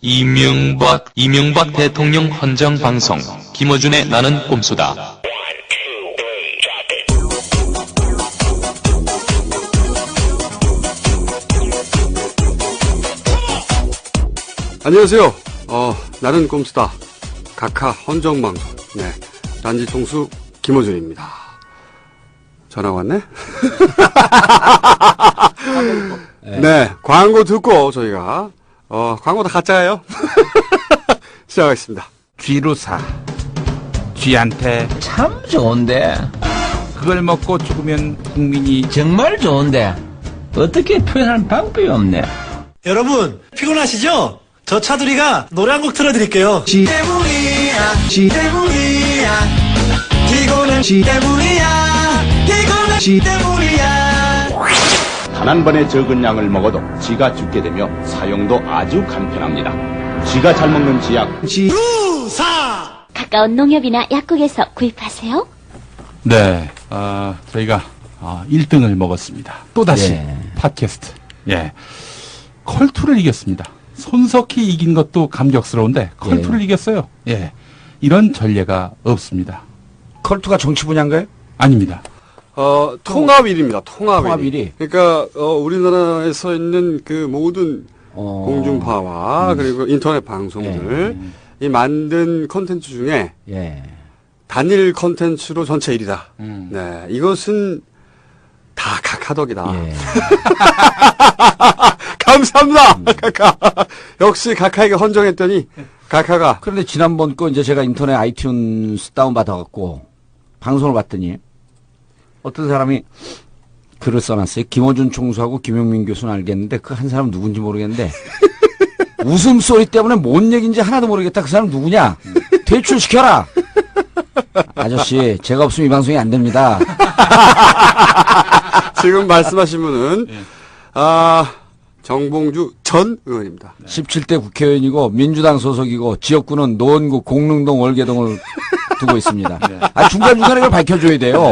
이명박 대통령 헌정 방송 김어준의 나는 꼼수다. 안녕하세요. 나는 꼼수다. 각하 헌정 방송. 네. 단지 총수 김어준입니다. 전화 왔네? 네. 광고 듣고 저희가 광고 다 가짜예요. 시작하겠습니다. 쥐루사. 쥐한테 참 좋은데. 그걸 먹고 죽으면 국민이 정말 좋은데. 어떻게 표현할 방법이 없네. 여러분 피곤하시죠? 저 차두리가 노래 한 곡 틀어드릴게요. 지 때문이야, 지 때문이야. 피곤해, 지 때문이야. 피곤해, 지 때문이야. 단 한 번의 적은 양을 먹어도 쥐가 죽게 되며 사용도 아주 간편합니다. 쥐가 잘 먹는 쥐약 쥐루사. 가까운 농협이나 약국에서 구입하세요. 네, 저희가 1등을 먹었습니다. 또다시 예. 팟캐스트. 예, 컬투를 이겼습니다. 손석희 이긴 것도 감격스러운데 컬투를 이겼어요. 예, 이런 전례가 없습니다. 컬투가 정치 분야인가요? 아닙니다. 통합 1위입니다. 통합 통합 1위. 1위. 그러니까 우리나라에서 있는 그 모든 공중파와 그리고 인터넷 방송들 이 만든 콘텐츠 중에 예. 단일 콘텐츠로 전체 1위다. 음. 네, 이것은 다 각하덕이다. 예. 감사합니다. 각하. 역시 각하에게 헌정했더니 각하가 그런데 지난번 거 이제 제가 인터넷 아이튠스 다운받아갖고 방송을 봤더니 어떤 사람이 글을 써놨어요. 김어준 총수하고 김용민 교수는 알겠는데 그 한 사람 누군지 모르겠는데 웃음소리 때문에 뭔 얘기인지 하나도 모르겠다. 그 사람 누구냐? 퇴출시켜라. 아저씨 제가 없으면 이 방송이 안 됩니다. 지금 말씀하신 분은 정봉주 전 의원입니다. 17대 국회의원이고 민주당 소속이고 지역구는 노원구 공릉동 월계동을 두고 있습니다. 중간중간에 그걸 밝혀줘야 돼요.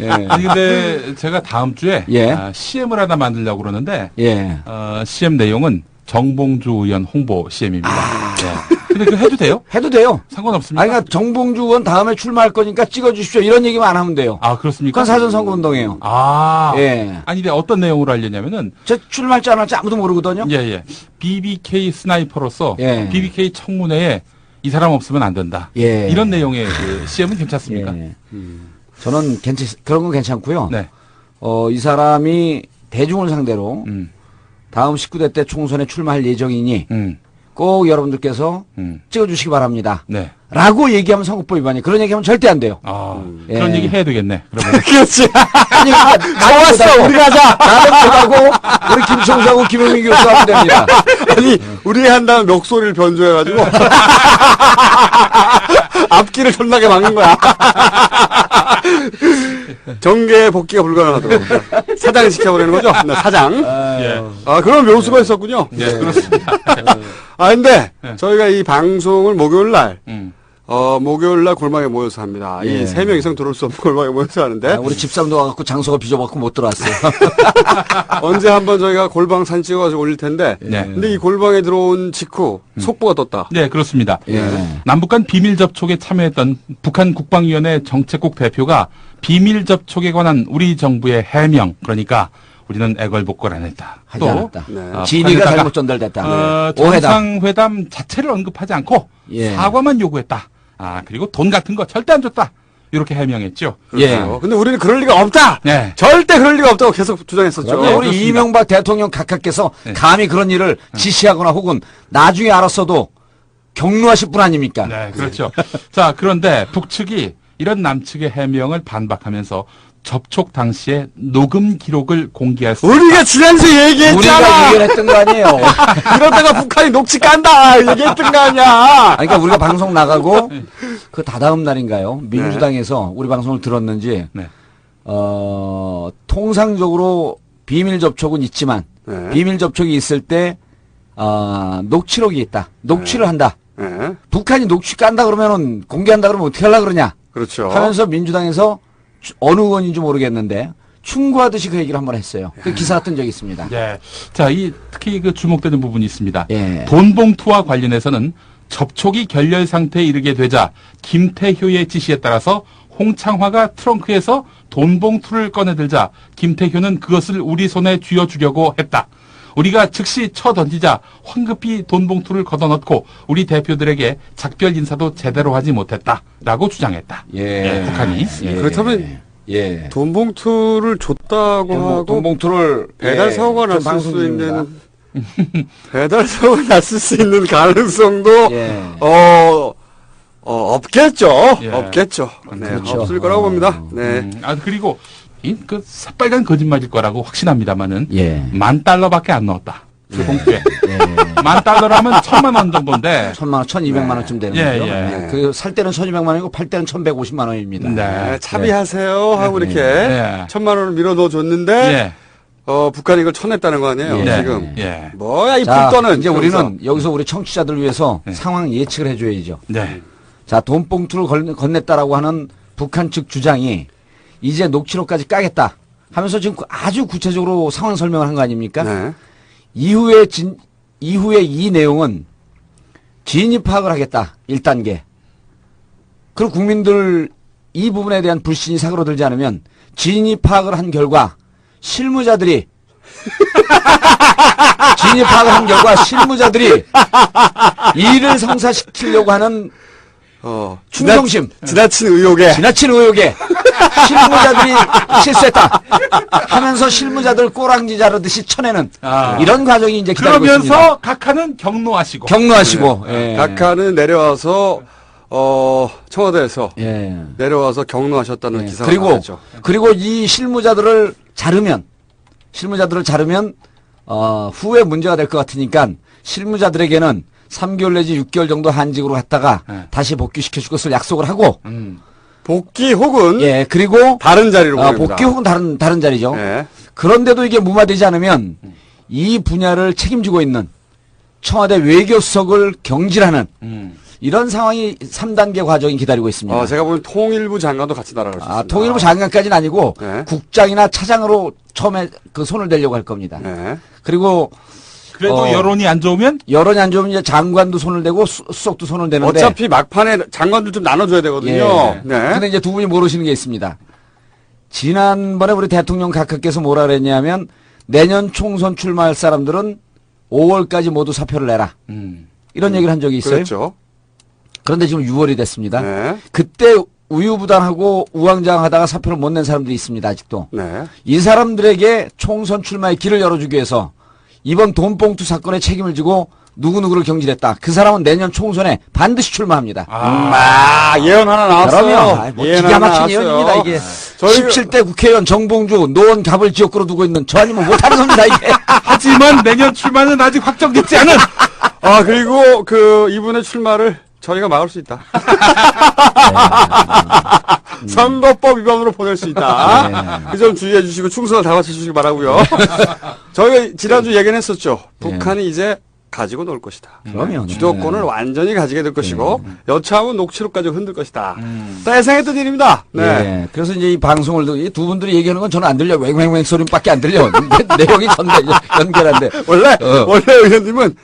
예. 아니 근데 제가 다음 주에 예. CM을 하나 만들려고 그러는데 예. CM 내용은 정봉주 의원 홍보 CM입니다. 예. 근데 그거 해도 돼요? 해도 돼요. 상관없습니까? 아니, 그러니까 정봉주 의원 다음에 출마할 거니까 찍어주십시오. 이런 얘기만 안 하면 돼요. 아, 그렇습니까? 그건 사전선거운동이에요. 예. 아니, 근데 어떤 내용으로 하려냐면은. 저 출마할지 안 할지 아무도 모르거든요. 예. BBK 스나이퍼로서. 예. BBK 청문회에 이 사람 없으면 안 된다. 예. 이런 내용의 그 CM은 괜찮습니까? 예. 저는 그런 건 괜찮고요. 네. 이 사람이 대중을 상대로 다음 19대 때 총선에 출마할 예정이니 꼭 여러분들께서 찍어주시기 바랍니다. 네. 라고 얘기하면 선거법 위반이에요. 그런 얘기하면 절대 안 돼요. 그런 예. 얘기 해야 되겠네. 그러면. 그렇지. 아니, 좋았어. 우리 가자. 나는 못하고 우리 김총수하고 김용민 교수 하면 됩니다. 아니, 우리 한 다음 목소리를 변조해가지고 앞길을 존나게 막는 거야. 정계 복귀가 불가능하도록 사장 시켜버리는 거죠? 네, 사장. 예. 그런 묘수가 있었군요. 예, 그렇습니다. 근데 저희가 이 방송을 목요일 날 목요일 날 골방에 모여서 합니다. 예. 이 3명 이상 들어올 수 없는 골방에 모여서 하는데 우리 집사람도 와갖고 장소가 비좁아갖고 못 들어왔어요. 언제 한번 저희가 골방 사진 찍어가지고 올릴 텐데 네. 근데 이 골방에 들어온 직후 속보가 떴다. 네, 그렇습니다. 예. 남북 간 비밀 접촉에 참여했던 북한 국방위원회 정책국 대표가 비밀 접촉에 관한 우리 정부의 해명, 그러니까 우리는 애걸복걸 안 했다. 하지 않았다. 네. 진위가 북한에다가, 잘못 전달됐다. 오해다. 정상회담 자체를 언급하지 않고 예. 사과만 요구했다. 그리고 돈 같은 거 절대 안 줬다. 이렇게 해명했죠. 예. 근데 우리는 그럴 리가 없다. 네. 절대 그럴 리가 없다고 계속 주장했었죠. 그럼요. 우리 그렇습니다. 이명박 대통령 각하께서 네. 감히 그런 일을 지시하거나 혹은 나중에 알았어도 경로하실 분 아닙니까? 네, 그렇죠. 자, 그런데 북측이 이런 남측의 해명을 반박하면서 접촉 당시에 녹음 기록을 공개할 수 우리가 지난주에 우리가 얘기했잖아. 의견했던 거 아니에요. 이러다가 북한이 녹취 깐다 얘기했던 거 아니야. 그러니까 우리가 방송 나가고 그 다다음 날인가요? 민주당에서 우리 방송을 들었는지 네. 통상적으로 비밀 접촉은 있지만 네. 비밀 접촉이 있을 때 녹취록이 있다. 녹취를 한다. 네. 북한이 녹취 깐다 그러면은 공개한다 그러면 어떻게 하려고 그러냐 그렇죠. 하면서 민주당에서 어느 의원인지 모르겠는데 충고하듯이 그 얘기를 한번 했어요. 그 기사가 뜬 적이 있습니다. 예. 자, 특히 그 주목되는 부분이 있습니다. 예. 돈 봉투와 관련해서는 접촉이 결렬 상태에 이르게 되자 김태효의 지시에 따라서 홍창화가 트렁크에서 돈 봉투를 꺼내들자 김태효는 그것을 우리 손에 쥐어주려고 했다. 우리가 즉시 쳐던지자 황급히 돈 봉투를 걷어넣고 우리 대표들에게 작별 인사도 제대로 하지 못했다라고 주장했다. 예. 북한이. 예. 그렇다면 예. 돈 봉투를 줬다고 하고 돈 봉투를 배달 사고가 좀 났을 방송 수 중입니다. 있는 배달 사고가 났을 수 있는 가능성도 예. 없겠죠. 예. 없겠죠. 네, 그렇죠. 없을 거라고 봅니다. 네. 그리고 그 새빨간 거짓말일 거라고 확신합니다만은 예. $10,000밖에 안 넣었다. 그 봉투에. 예. $10,000라면 1,000만 원 정도인데. 1,000만 원, 1,200만 원쯤 되는 예, 거죠. 예. 네. 그 살 때는 1,200만 원이고 팔 때는 1,150만 원입니다. 네, 차비하세요 하고 이렇게 예. 1,000만 원을 밀어 넣어 줬는데 예. 북한이 이걸 쳐냈다는 거 아니에요? 예. 지금. 예. 뭐야 이 자, 풀떠는. 이제 우리는 여기서 우리 청취자들을 위해서 네. 상황 예측을 해줘야죠. 네. 자, 돈 봉투를 건넸다라고 하는 북한 측 주장이 이제 녹취록까지 까겠다 하면서 지금 아주 구체적으로 상황 설명을 한 거 아닙니까? 네. 이후에 이 내용은 진위 파악을 하겠다. 1단계. 그리고 국민들 이 부분에 대한 불신이 사그러들지 않으면 진위 파악을 한 결과 실무자들이 진위 파악을 한 결과 실무자들이 일을 성사시키려고 하는 충성심, 지나친 의혹에 지나친 의혹에 실무자들이 실수했다 하면서 실무자들 꼬랑지 자르듯이 쳐내는 이런 과정이 이제 기다리고 있습니다. 그러면서 각하는 경로하시고. 경로하시고 예. 각하는 내려와서 청와대에서 예. 내려와서 경로하셨다는 예. 기사가 나왔죠. 그리고 이 실무자들을 자르면 후에 문제가 될 것 같으니까 실무자들에게는 3개월 내지 6개월 정도 한직으로 갔다가 다시 복귀시켜 줄 것을 약속을 하고 복귀 혹은 예 그리고 다른 자리로 보냅니다. 복귀 혹은 다른 자리죠. 예. 그런데도 이게 무마되지 않으면 이 분야를 책임지고 있는 청와대 외교수석을 경질하는 이런 상황이 3단계 과정이 기다리고 있습니다. 제가 보면 통일부 장관도 같이 날아갈 수 있습니다. 통일부 장관까지는 아니고 네. 국장이나 차장으로 처음에 그 손을 대려고 할 겁니다. 네. 그리고 그래도 여론이 안 좋으면 여론이 안 좋으면 이제 장관도 손을 대고 수석도 손을 대는데 어차피 막판에 장관들 좀 나눠줘야 되거든요. 예. 네. 근데 이제 두 분이 모르시는 게 있습니다. 지난번에 우리 대통령 각하께서 뭐라 그랬냐면 내년 총선 출마할 사람들은 5월까지 모두 사표를 내라. 이런 얘기를 한 적이 있어요. 그렇죠. 그런데 지금 6월이 됐습니다. 네. 그때 우유부단하고 우왕좌왕하다가 사표를 못 낸 사람들이 있습니다. 아직도. 네. 이 사람들에게 총선 출마의 길을 열어주기 위해서 이번 돈봉투 사건에 책임을 지고 누구누구를 경질했다. 그 사람은 내년 총선에 반드시 출마합니다. 예언 하나 나왔어요. 그러면 뭐 예언 기가 하나 막힌 예언입니다. 나왔어요. 이게 저희가- 17대 국회의원 정봉주 노원 갑을 지역구로 두고 있는 저 아니면 못하는 겁니다. 이게. 하지만 내년 출마는 아직 확정되지 않은. 그리고 이분의 출마를 저희가 막을 수 있다. 선거법 위반으로 보낼 수 있다. 그 점 주의해 주시고 충성을 다 바쳐 주시기 바라고요. 저희가 지난주 얘기는 했었죠. 북한이 이제 가지고 놀 것이다. 그러면 주도권을 완전히 가지게 될 것이고 여차하면 녹취록까지 흔들 것이다. 다 예상했던 일입니다. 네. 예. 그래서 이제 이 방송을 이 두 분들이 얘기하는 건 저는 안 들려. 웽웽웽 소리밖에 안 들려. 내용이 연결한데. 원래 의원님은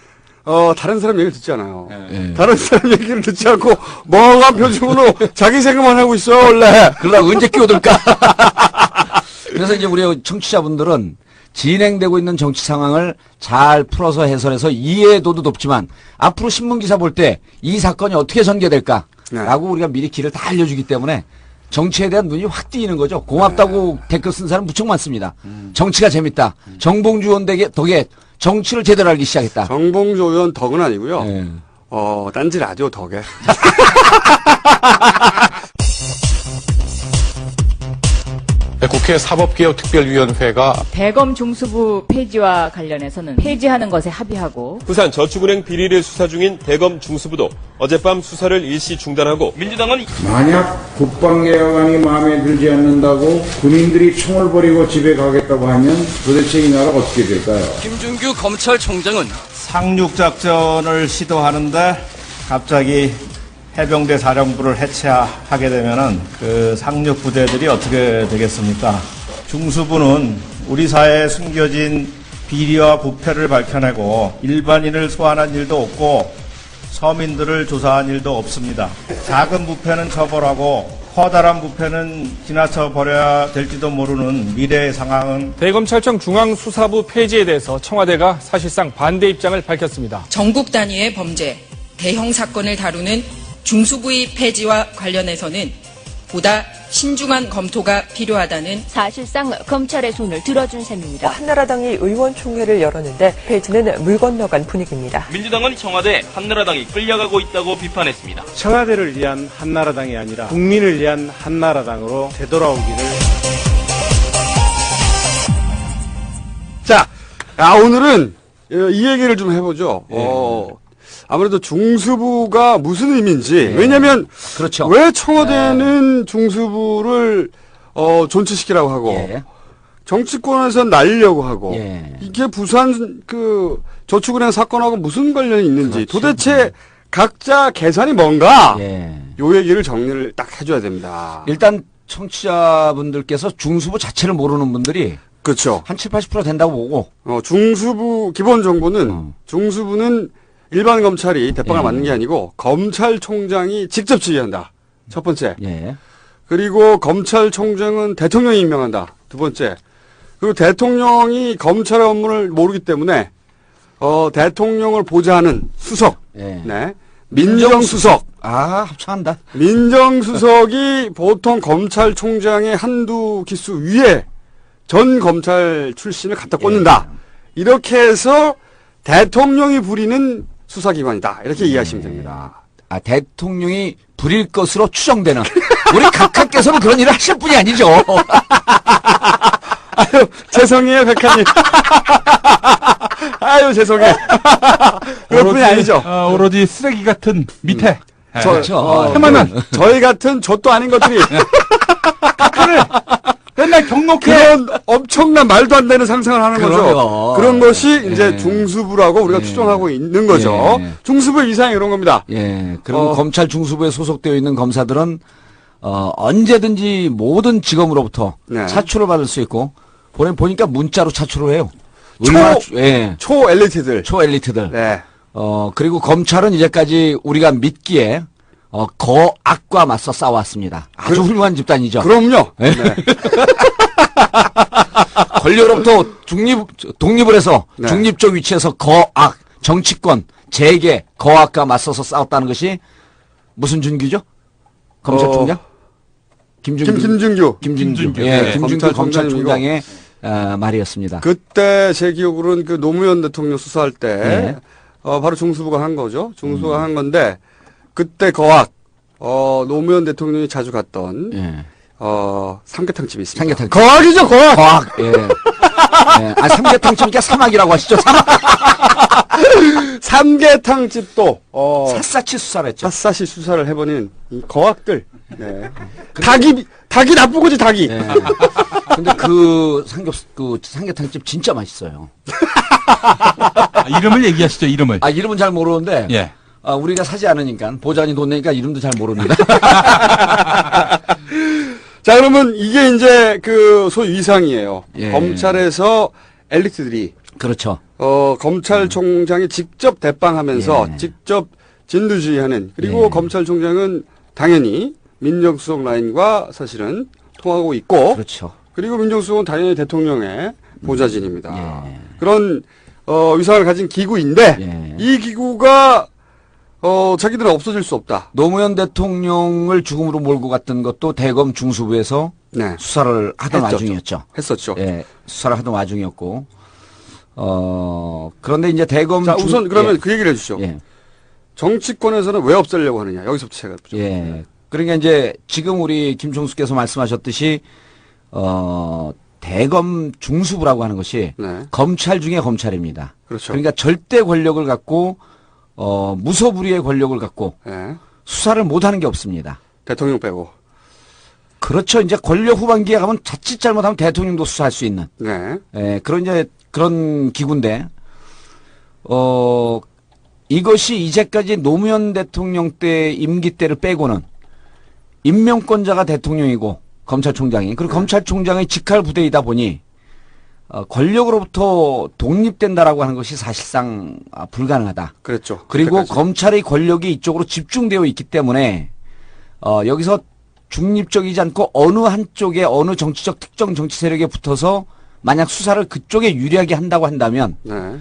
다른 사람 얘기를 듣지 않아요. 다른 사람 얘기를 듣지 않고 멍한 표정으로 자기 생각만 하고 있어 원래. 그러다 언제 끼어들까? 그래서 이제 우리 청취자분들은 진행되고 있는 정치 상황을 잘 풀어서 해설해서 이해도도 높지만 앞으로 신문기사 볼 때 이 사건이 어떻게 전개될까라고 우리가 미리 길을 다 알려주기 때문에 정치에 대한 눈이 확 띄이는 거죠. 고맙다고 댓글 쓴 사람 무척 많습니다. 정치가 재밌다. 정봉주 의원 덕에 정치를 제대로 알기 시작했다. 정봉주 의원 덕은 아니고요. 예. 딴지 라디오 덕에. 국회 사법개혁특별위원회가 대검 중수부 폐지와 관련해서는 폐지하는 것에 합의하고 부산 저축은행 비리를 수사 중인 대검 중수부도 어젯밤 수사를 일시 중단하고 민주당은 만약 국방개혁안이 마음에 들지 않는다고 군인들이 총을 버리고 집에 가겠다고 하면 도대체 이 나라 어떻게 될까요? 김준규 검찰총장은 상륙작전을 시도하는데 갑자기 해병대 사령부를 해체하게 되면은 그 상륙 부대들이 어떻게 되겠습니까? 중수부는 우리 사회에 숨겨진 비리와 부패를 밝혀내고 일반인을 소환한 일도 없고 서민들을 조사한 일도 없습니다. 작은 부패는 처벌하고 커다란 부패는 지나쳐 버려야 될지도 모르는 미래의 상황은 대검찰청 중앙수사부 폐지에 대해서 청와대가 사실상 반대 입장을 밝혔습니다. 전국 단위의 범죄, 대형 사건을 다루는 중수부의 폐지와 관련해서는 보다 신중한 검토가 필요하다는 사실상 검찰의 손을 들어준 셈입니다. 한나라당이 의원총회를 열었는데 폐지는 물 건너간 분위기입니다. 민주당은 청와대 한나라당이 끌려가고 있다고 비판했습니다. 청와대를 위한 한나라당이 아니라 국민을 위한 한나라당으로 되돌아오기를. 자, 오늘은 이 얘기를 좀 해보죠. 아무래도 중수부가 무슨 의미인지. 왜냐면, 그렇죠. 왜 청와대는 중수부를, 존치시키라고 하고, 정치권에서 날리려고 하고, 이게 부산 저축은행 사건하고 무슨 관련이 있는지, 도대체 각자 계산이 뭔가, 요 얘기를 정리를 딱 해줘야 됩니다. 일단 청취자분들께서 중수부 자체를 모르는 분들이 그렇죠. 한 7, 80% 된다고 보고. 중수부, 기본 정보는, 중수부는 일반 검찰이 대빵을 맞는 게 아니고 검찰총장이 직접 지휘한다. 첫 번째. 그리고 검찰총장은 대통령이 임명한다. 두 번째. 그리고 대통령이 검찰의 업무를 모르기 때문에 대통령을 보좌하는 수석. 네. 민정수석. 합창한다. 민정수석이 보통 검찰총장의 한두 기수 위에 전 검찰 출신을 갖다 꽂는다. 이렇게 해서 대통령이 부리는 수사기관이다. 이렇게 이해하시면 됩니다. 대통령이 부릴 것으로 추정되는. 우리 각하께서는 그런 일을 하실 분이 아니죠. 아유, 죄송해요, 각하님. 아유, 죄송해요. 그런 분이 아니죠. 오로지 쓰레기 같은 밑에. 해만한 저희 같은 좆도 아닌 것들이. 각하를 맨날 경록해. 그런 엄청난 말도 안 되는 상상을 하는 거죠. 그런 것이 이제 중수부라고 우리가 추정하고 있는 거죠. 중수부 이상이 이런 겁니다. 그리고 검찰 중수부에 소속되어 있는 검사들은 언제든지 모든 직업으로부터 차출을 받을 수 있고 보니까 문자로 차출을 해요. 초엘리트들. 초엘리트들. 그리고 검찰은 이제까지 우리가 믿기에 거악과 맞서 싸워왔습니다. 아주 훌륭한 집단이죠. 그럼요. 권력으로부터 독립을 해서 중립적 위치에서 거악, 정치권, 재계, 거악과 맞서서 싸웠다는 것이 무슨 준규죠? 검찰총장? 김준규. 김준규 검찰총장의 말이었습니다. 그때 제 기억으로는 그 노무현 대통령 수사할 때 바로 중수부가 한 거죠. 중수부가 한 건데 그때 거악 노무현 대통령이 자주 갔던 삼계탕 집이 있습니다. 삼계탕. 거악이죠, 거악. 거악. 삼계탕집이니까 사막이라고 하시죠. 사막. 삼계탕 집도 샅샅이 수사를 했죠. 샅샅이 수사를 해보는 이 거악들. 닭이 나쁜 거지, 닭이. 근데 그 삼계탕집 진짜 맛있어요. 이름을 얘기하시죠, 이름을. 이름은 잘 모르는데. 우리가 사지 않으니까, 보좌관이 돈 내니까 이름도 잘 모릅니다. 자, 그러면 이게 이제 소위 위상이에요. 검찰에서 엘리트들이. 그렇죠. 검찰총장이 직접 대빵하면서 직접 진두지휘하는, 그리고 검찰총장은 당연히 민정수석 라인과 사실은 통하고 있고. 그렇죠. 그리고 민정수석은 당연히 대통령의 보좌진입니다. 그런, 위상을 가진 기구인데, 이 기구가 자기들은 없어질 수 없다. 노무현 대통령을 죽음으로 몰고 갔던 것도 대검 중수부에서 수사를 하던 와중이었죠. 했었죠. 수사를 하던 와중이었고. 그런데 이제 대검 자, 우선 그러면 그 얘기를 해주시죠. 정치권에서는 왜 없애려고 하느냐. 여기서부터 제가 좀. 그러니까 이제 지금 우리 김총수께서 말씀하셨듯이 대검 중수부라고 하는 것이 검찰 중에 검찰입니다. 그렇죠. 그러니까 절대 권력을 갖고 무소불위의 권력을 갖고 수사를 못하는 게 없습니다. 대통령 빼고. 그렇죠. 이제 권력 후반기에 가면 자칫 잘못하면 대통령도 수사할 수 있는. 그런 기구인데 이것이 이제까지 노무현 대통령 때 임기 때를 빼고는 임명권자가 대통령이고 검찰총장이. 그리고 검찰총장의 직할 부대이다 보니 권력으로부터 독립된다라고 하는 것이 사실상 불가능하다. 그렇죠. 그리고 그때까지. 검찰의 권력이 이쪽으로 집중되어 있기 때문에 여기서 중립적이지 않고 어느 한쪽에 어느 정치적 특정 정치 세력에 붙어서 만약 수사를 그쪽에 유리하게 한다고 한다면 네.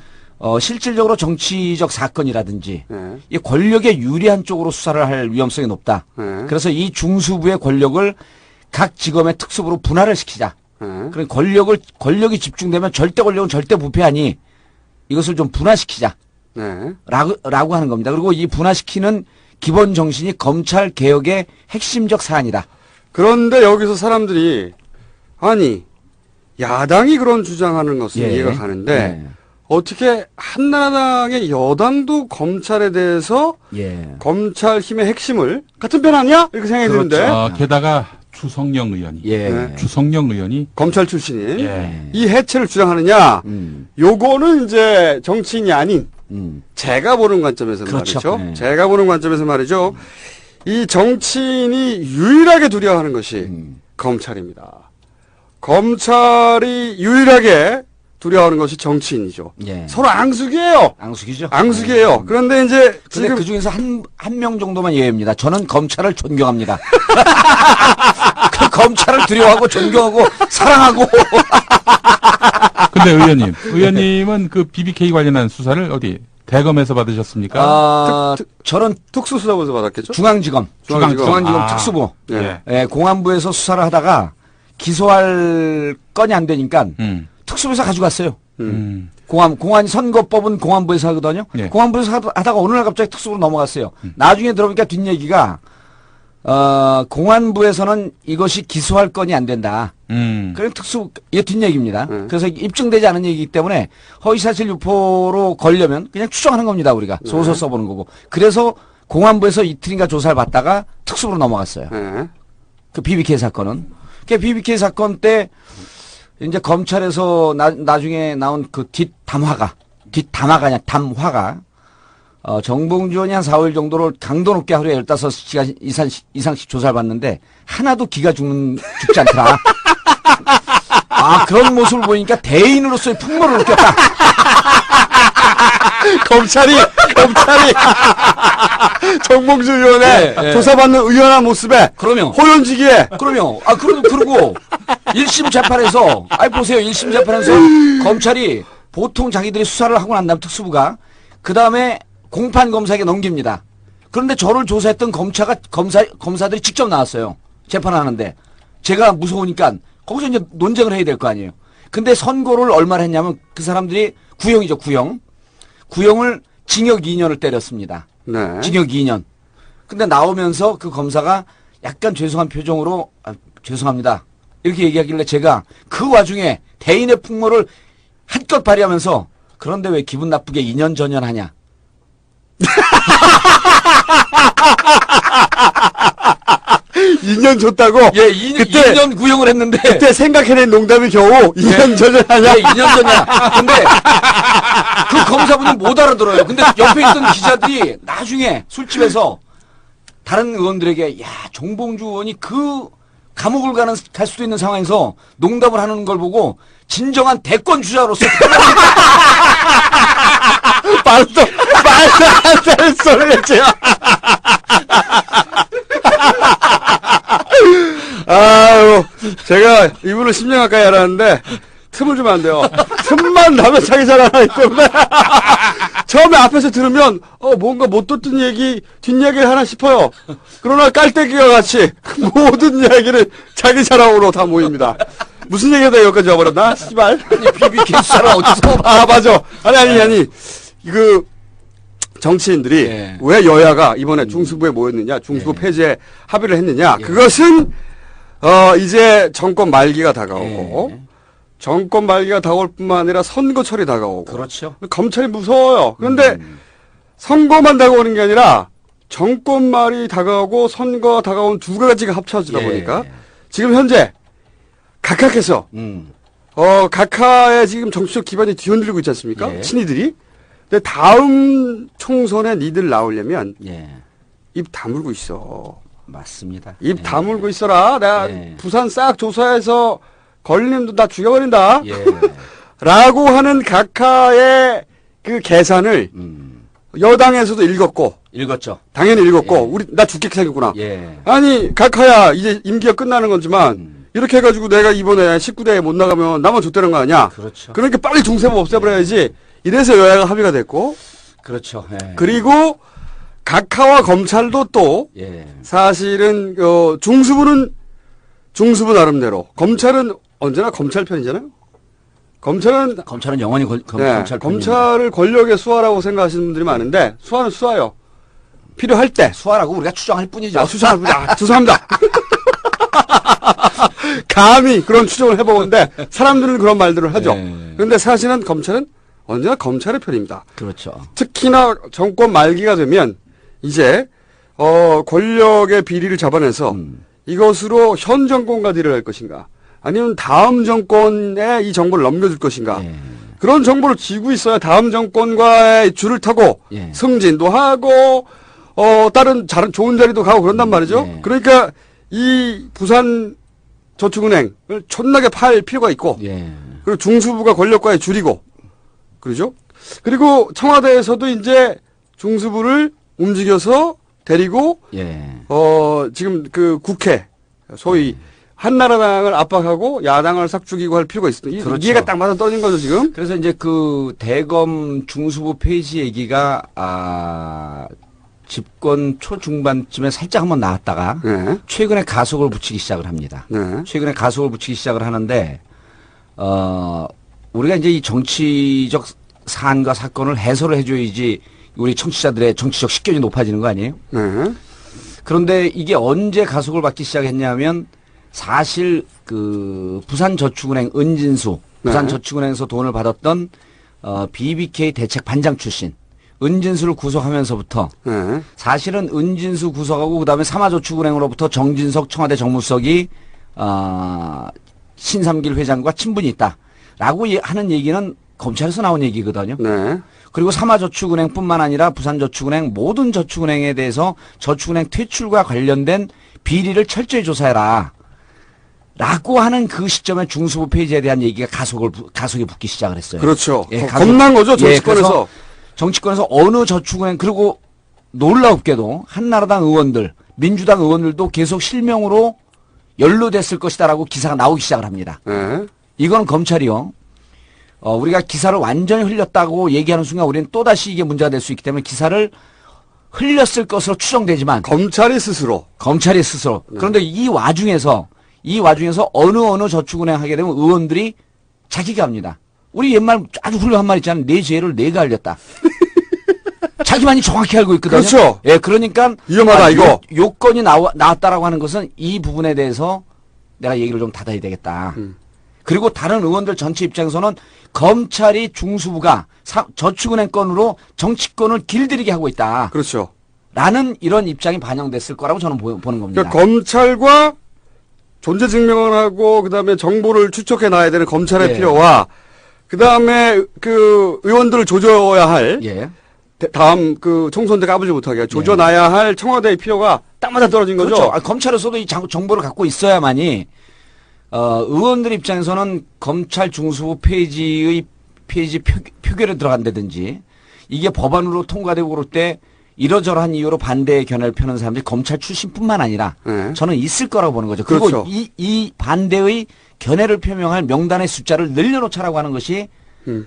실질적으로 정치적 사건이라든지 네. 이 권력에 유리한 쪽으로 수사를 할 위험성이 높다. 네. 그래서 이 중수부의 권력을 각 지검의 특수부로 분할을 시키자. 네. 그런 권력이 집중되면 절대 권력은 절대 부패하니 이것을 좀 분화시키자. 네. 라고 하는 겁니다. 그리고 이 분화시키는 기본 정신이 검찰 개혁의 핵심적 사안이다. 그런데 여기서 사람들이 아니 야당이 그런 주장하는 것은 예. 이해가 가는데 예. 어떻게 한나라당의 여당도 검찰에 대해서 예. 검찰 힘의 핵심을 같은 편 아니야? 이렇게 생각이 그렇죠. 드는데 게다가 주성영 의원이 예. 주성영 의원이 검찰 출신인 예. 이 해체를 주장하느냐? 요거는 이제 정치인이 아닌 제가 보는 관점에서 그렇죠. 말이죠. 네. 제가 보는 관점에서 말이죠. 이 정치인이 유일하게 두려워하는 것이 검찰입니다. 검찰이 유일하게 두려워하는 것이 정치인이죠. 예. 서로 앙숙이에요. 앙숙이죠. 앙숙이에요. 그런데 이제 근데 지금 그 중에서 한 명 정도만 예외입니다. 저는 검찰을 존경합니다. 그 검찰을 두려워하고 존경하고 사랑하고. 근데 의원님은 그 BBK 관련한 수사를 어디 대검에서 받으셨습니까? 저는 특수수사부에서 받았겠죠? 중앙지검 특수부. 예. 예, 공안부에서 수사를 하다가 기소할 건이 안 되니까 특수부에서 가져갔어요. 공안 선거법은 공안부에서 하거든요. 예. 공안부에서 하다가 어느 날 갑자기 특수부로 넘어갔어요. 나중에 들어보니까 뒷얘기가 공안부에서는 이것이 기소할 건이 안 된다. 그럼 특수 이게 뒷얘기입니다. 그래서 입증되지 않은 얘기이기 때문에 허위사실 유포로 걸려면 그냥 추정하는 겁니다. 우리가 소설 써보는 거고. 그래서 공안부에서 이틀인가 조사를 받다가 특수부로 넘어갔어요. 그 BBK 사건은. 그 BBK 사건 때 이제 검찰에서 나중에 나온 그 뒷담화가 정봉주 의원이 한 4월 정도로 강도 높게 하루에 15시간 이상씩 조사를 받는데 하나도 기가 죽지 않더라. 그런 모습을 보니까 대인으로서의 풍모를 느꼈다. 검찰이 정봉주 의원의 조사받는 의연한 모습에 호연지기에 그러면 그리고 1심 재판에서 보세요. 1심 재판에서 검찰이 보통 자기들이 수사를 하고 난 다음 특수부가 그 다음에 공판 검사에게 넘깁니다. 그런데 저를 조사했던 검사들이 직접 나왔어요. 재판하는데 제가 무서우니까 거기서 이제 논쟁을 해야 될 거 아니에요. 근데 선고를 얼마나 했냐면 그 사람들이 구형이죠. 구형을 징역 2년을 때렸습니다. 네. 징역 2년. 근데 나오면서 그 검사가 약간 죄송한 표정으로 죄송합니다. 이렇게 얘기하길래 제가 그 와중에 대인의 풍모를 한껏 발휘하면서 그런데 왜 기분 나쁘게 2년 전연하냐. 2년 줬다고? 예, 2년 구형을 했는데. 그때 생각해낸 농담이 겨우 2년 전이냐? 예, 2년 전이야. 근데 그 검사분은 못 알아들어요. 근데 옆에 있던 기자들이 나중에 술집에서 다른 의원들에게 정봉주 의원이 그 감옥을 갈 수도 있는 상황에서 농담을 하는 걸 보고 진정한 대권 주자로서 말도 안 되는 소리를 했죠. 아유, 제가 이분을 10년 가까이 알았는데 틈을 주면 안 돼요. 틈만 나면 자기 잘하기 때문에 처음에 앞에서 들으면 뭔가 못 듣던 얘기 뒷얘기를 하나 싶어요. 그러나 깔때기와 같이 모든 이야기를 자기 자랑으로 다 모입니다. 무슨 얘기가 다 여기까지 와버렸나? 씨발. 아니, BBK 수사를 어디서 맞아. 아니 그 정치인들이 왜 여야가 이번에 중수부에 모였느냐, 중수부 폐지에 합의를 했느냐, 그것은 이제 정권 말기가 다가오고 정권 말기가 다가올 뿐만 아니라 선거철이 다가오고. 그렇죠. 검찰이 무서워요. 그런데 선거만 다가오는 게 아니라 정권 말이 다가오고 선거가 다가온 두 가지가 합쳐지다 보니까 지금 현재 각하께서 각하의 지금 정치적 기반이 뒤흔들리고 있지 않습니까? 친이들이. 근데 다음 총선에 니들 나오려면 입 다물고 있어. 맞습니다. 입 다물고 있어라. 내가 예. 부산 싹 조사해서 걸리면 다 죽여버린다. 예. 라고 하는 각하의 그 계산을 여당에서도 읽었죠. 당연히 읽었고, 나 죽게 생겼구나. 예. 아니, 각하야, 이제 임기가 끝나는 거지만, 이렇게 해가지고 내가 이번에 19대에 못 나가면 나만 줬다는 거 아니야? 그렇죠. 그러니까 빨리 중세법 없애버려야지. 이래서 여야가 합의가 됐고, 그렇죠. 예. 그리고 각하와 검찰도 또, 예. 사실은, 중수부는 중수부 나름대로, 검찰은 언제나 검찰 편이잖아요? 검찰은 영원히 검찰 편입니다. 검찰을 권력의 수하라고 생각하시는 분들이 많은데, 수하는 수하요. 필요할 때. 수하라고 우리가 추정할 뿐이죠. 추정할 뿐이야. 죄송합니다. 감히 그런 추정을 해보는데, 사람들은 그런 말들을 하죠. 그런데 사실은 검찰은 언제나 검찰의 편입니다. 그렇죠. 특히나 정권 말기가 되면, 이제, 권력의 비리를 잡아내서, 이것으로 현 정권과 딜을 할 것인가, 아니면 다음 정권에 이 정보를 넘겨줄 것인가, 그런 정보를 쥐고 있어야 다음 정권과의 줄을 타고, 승진도 하고, 다른 좋은 자리도 가고 그런단 말이죠. 그러니까, 이 부산 저축은행을 촌나게 팔 필요가 있고, 그리고 중수부가 권력과의 줄이고, 그러죠? 그리고 청와대에서도 이제 중수부를 움직여서 데리고, 지금 그 국회, 소위, 한나라당을 압박하고 야당을 싹 죽이고 할 필요가 있습니다. 그렇죠. 이해가 딱 맞아 떨어진 거죠, 지금? 그래서 이제 그 대검 중수부 폐지 얘기가, 집권 초중반쯤에 살짝 한번 나왔다가, 최근에 가속을 붙이기 시작을 합니다. 최근에 가속을 붙이기 시작을 하는데, 우리가 이제 이 정치적 사안과 사건을 해설을 해줘야지 우리 청취자들의 정치적 식견이 높아지는 거 아니에요? 그런데 이게 언제 가속을 받기 시작했냐면, 사실 그 부산저축은행 은진수, 부산저축은행에서 돈을 받았던 BBK 대책 반장 출신 은진수를 구속하면서부터 사실은 은진수 구속하고 그다음에 삼화저축은행으로부터 정진석 청와대 정무수석이 신삼길 회장과 친분이 있다라고 하는 얘기는 검찰에서 나온 얘기거든요. 그리고 삼화저축은행뿐만 아니라 부산저축은행 모든 저축은행에 대해서 저축은행 퇴출과 관련된 비리를 철저히 조사해라. 라고 하는 그 시점에 중수부 폐지에 대한 얘기가 가속이 붙기 시작을 했어요. 그렇죠. 겁난 거죠, 정치권에서. 정치권에서 어느 저축은행, 그리고 놀랍게도 한나라당 의원들, 민주당 의원들도 계속 실명으로 연루됐을 것이다라고 기사가 나오기 시작을 합니다. 이건 검찰이요. 우리가 기사를 완전히 흘렸다고 얘기하는 순간 우리는 또다시 이게 문제가 될 수 있기 때문에 기사를 흘렸을 것으로 추정되지만. 검찰이 스스로. 그런데 이 와중에서 어느 저축은행 하게 되면 의원들이 자기가 합니다. 우리 옛말 아주 훌륭한 말 있잖아요. 내 죄를 내가 알렸다. 자기만이 정확히 알고 있거든요. 그렇죠. 예, 그러니까. 위험하다, 이거. 요건이 나왔다라고 하는 것은 이 부분에 대해서 내가 얘기를 좀 닫아야 되겠다. 그리고 다른 의원들 전체 입장에서는 검찰이 중수부가 저축은행 건으로 정치권을 길들이게 하고 있다. 그렇죠. 라는 이런 입장이 반영됐을 거라고 저는 보는 겁니다. 그러니까 검찰과 존재 증명을 하고 그다음에 정보를 추적해 놔야 되는 검찰의 필요와 그다음에 그 의원들을 조져야 할 다음 그 총선 때 까불지 못하게 조져놔야 할 청와대의 필요가 딱 맞아 떨어진 거죠. 그렇죠. 검찰에서도 이 정보를 갖고 있어야만이 의원들 입장에서는 검찰 중수부 폐지 표결에 들어간다든지 이게 법안으로 통과되고 그럴 때 이러저러한 이유로 반대의 견해를 펴는 사람들이 검찰 출신뿐만 아니라 저는 있을 거라고 보는 거죠. 그리고 그렇죠. 이 반대의 견해를 표명할 명단의 숫자를 늘려놓자라고 하는 것이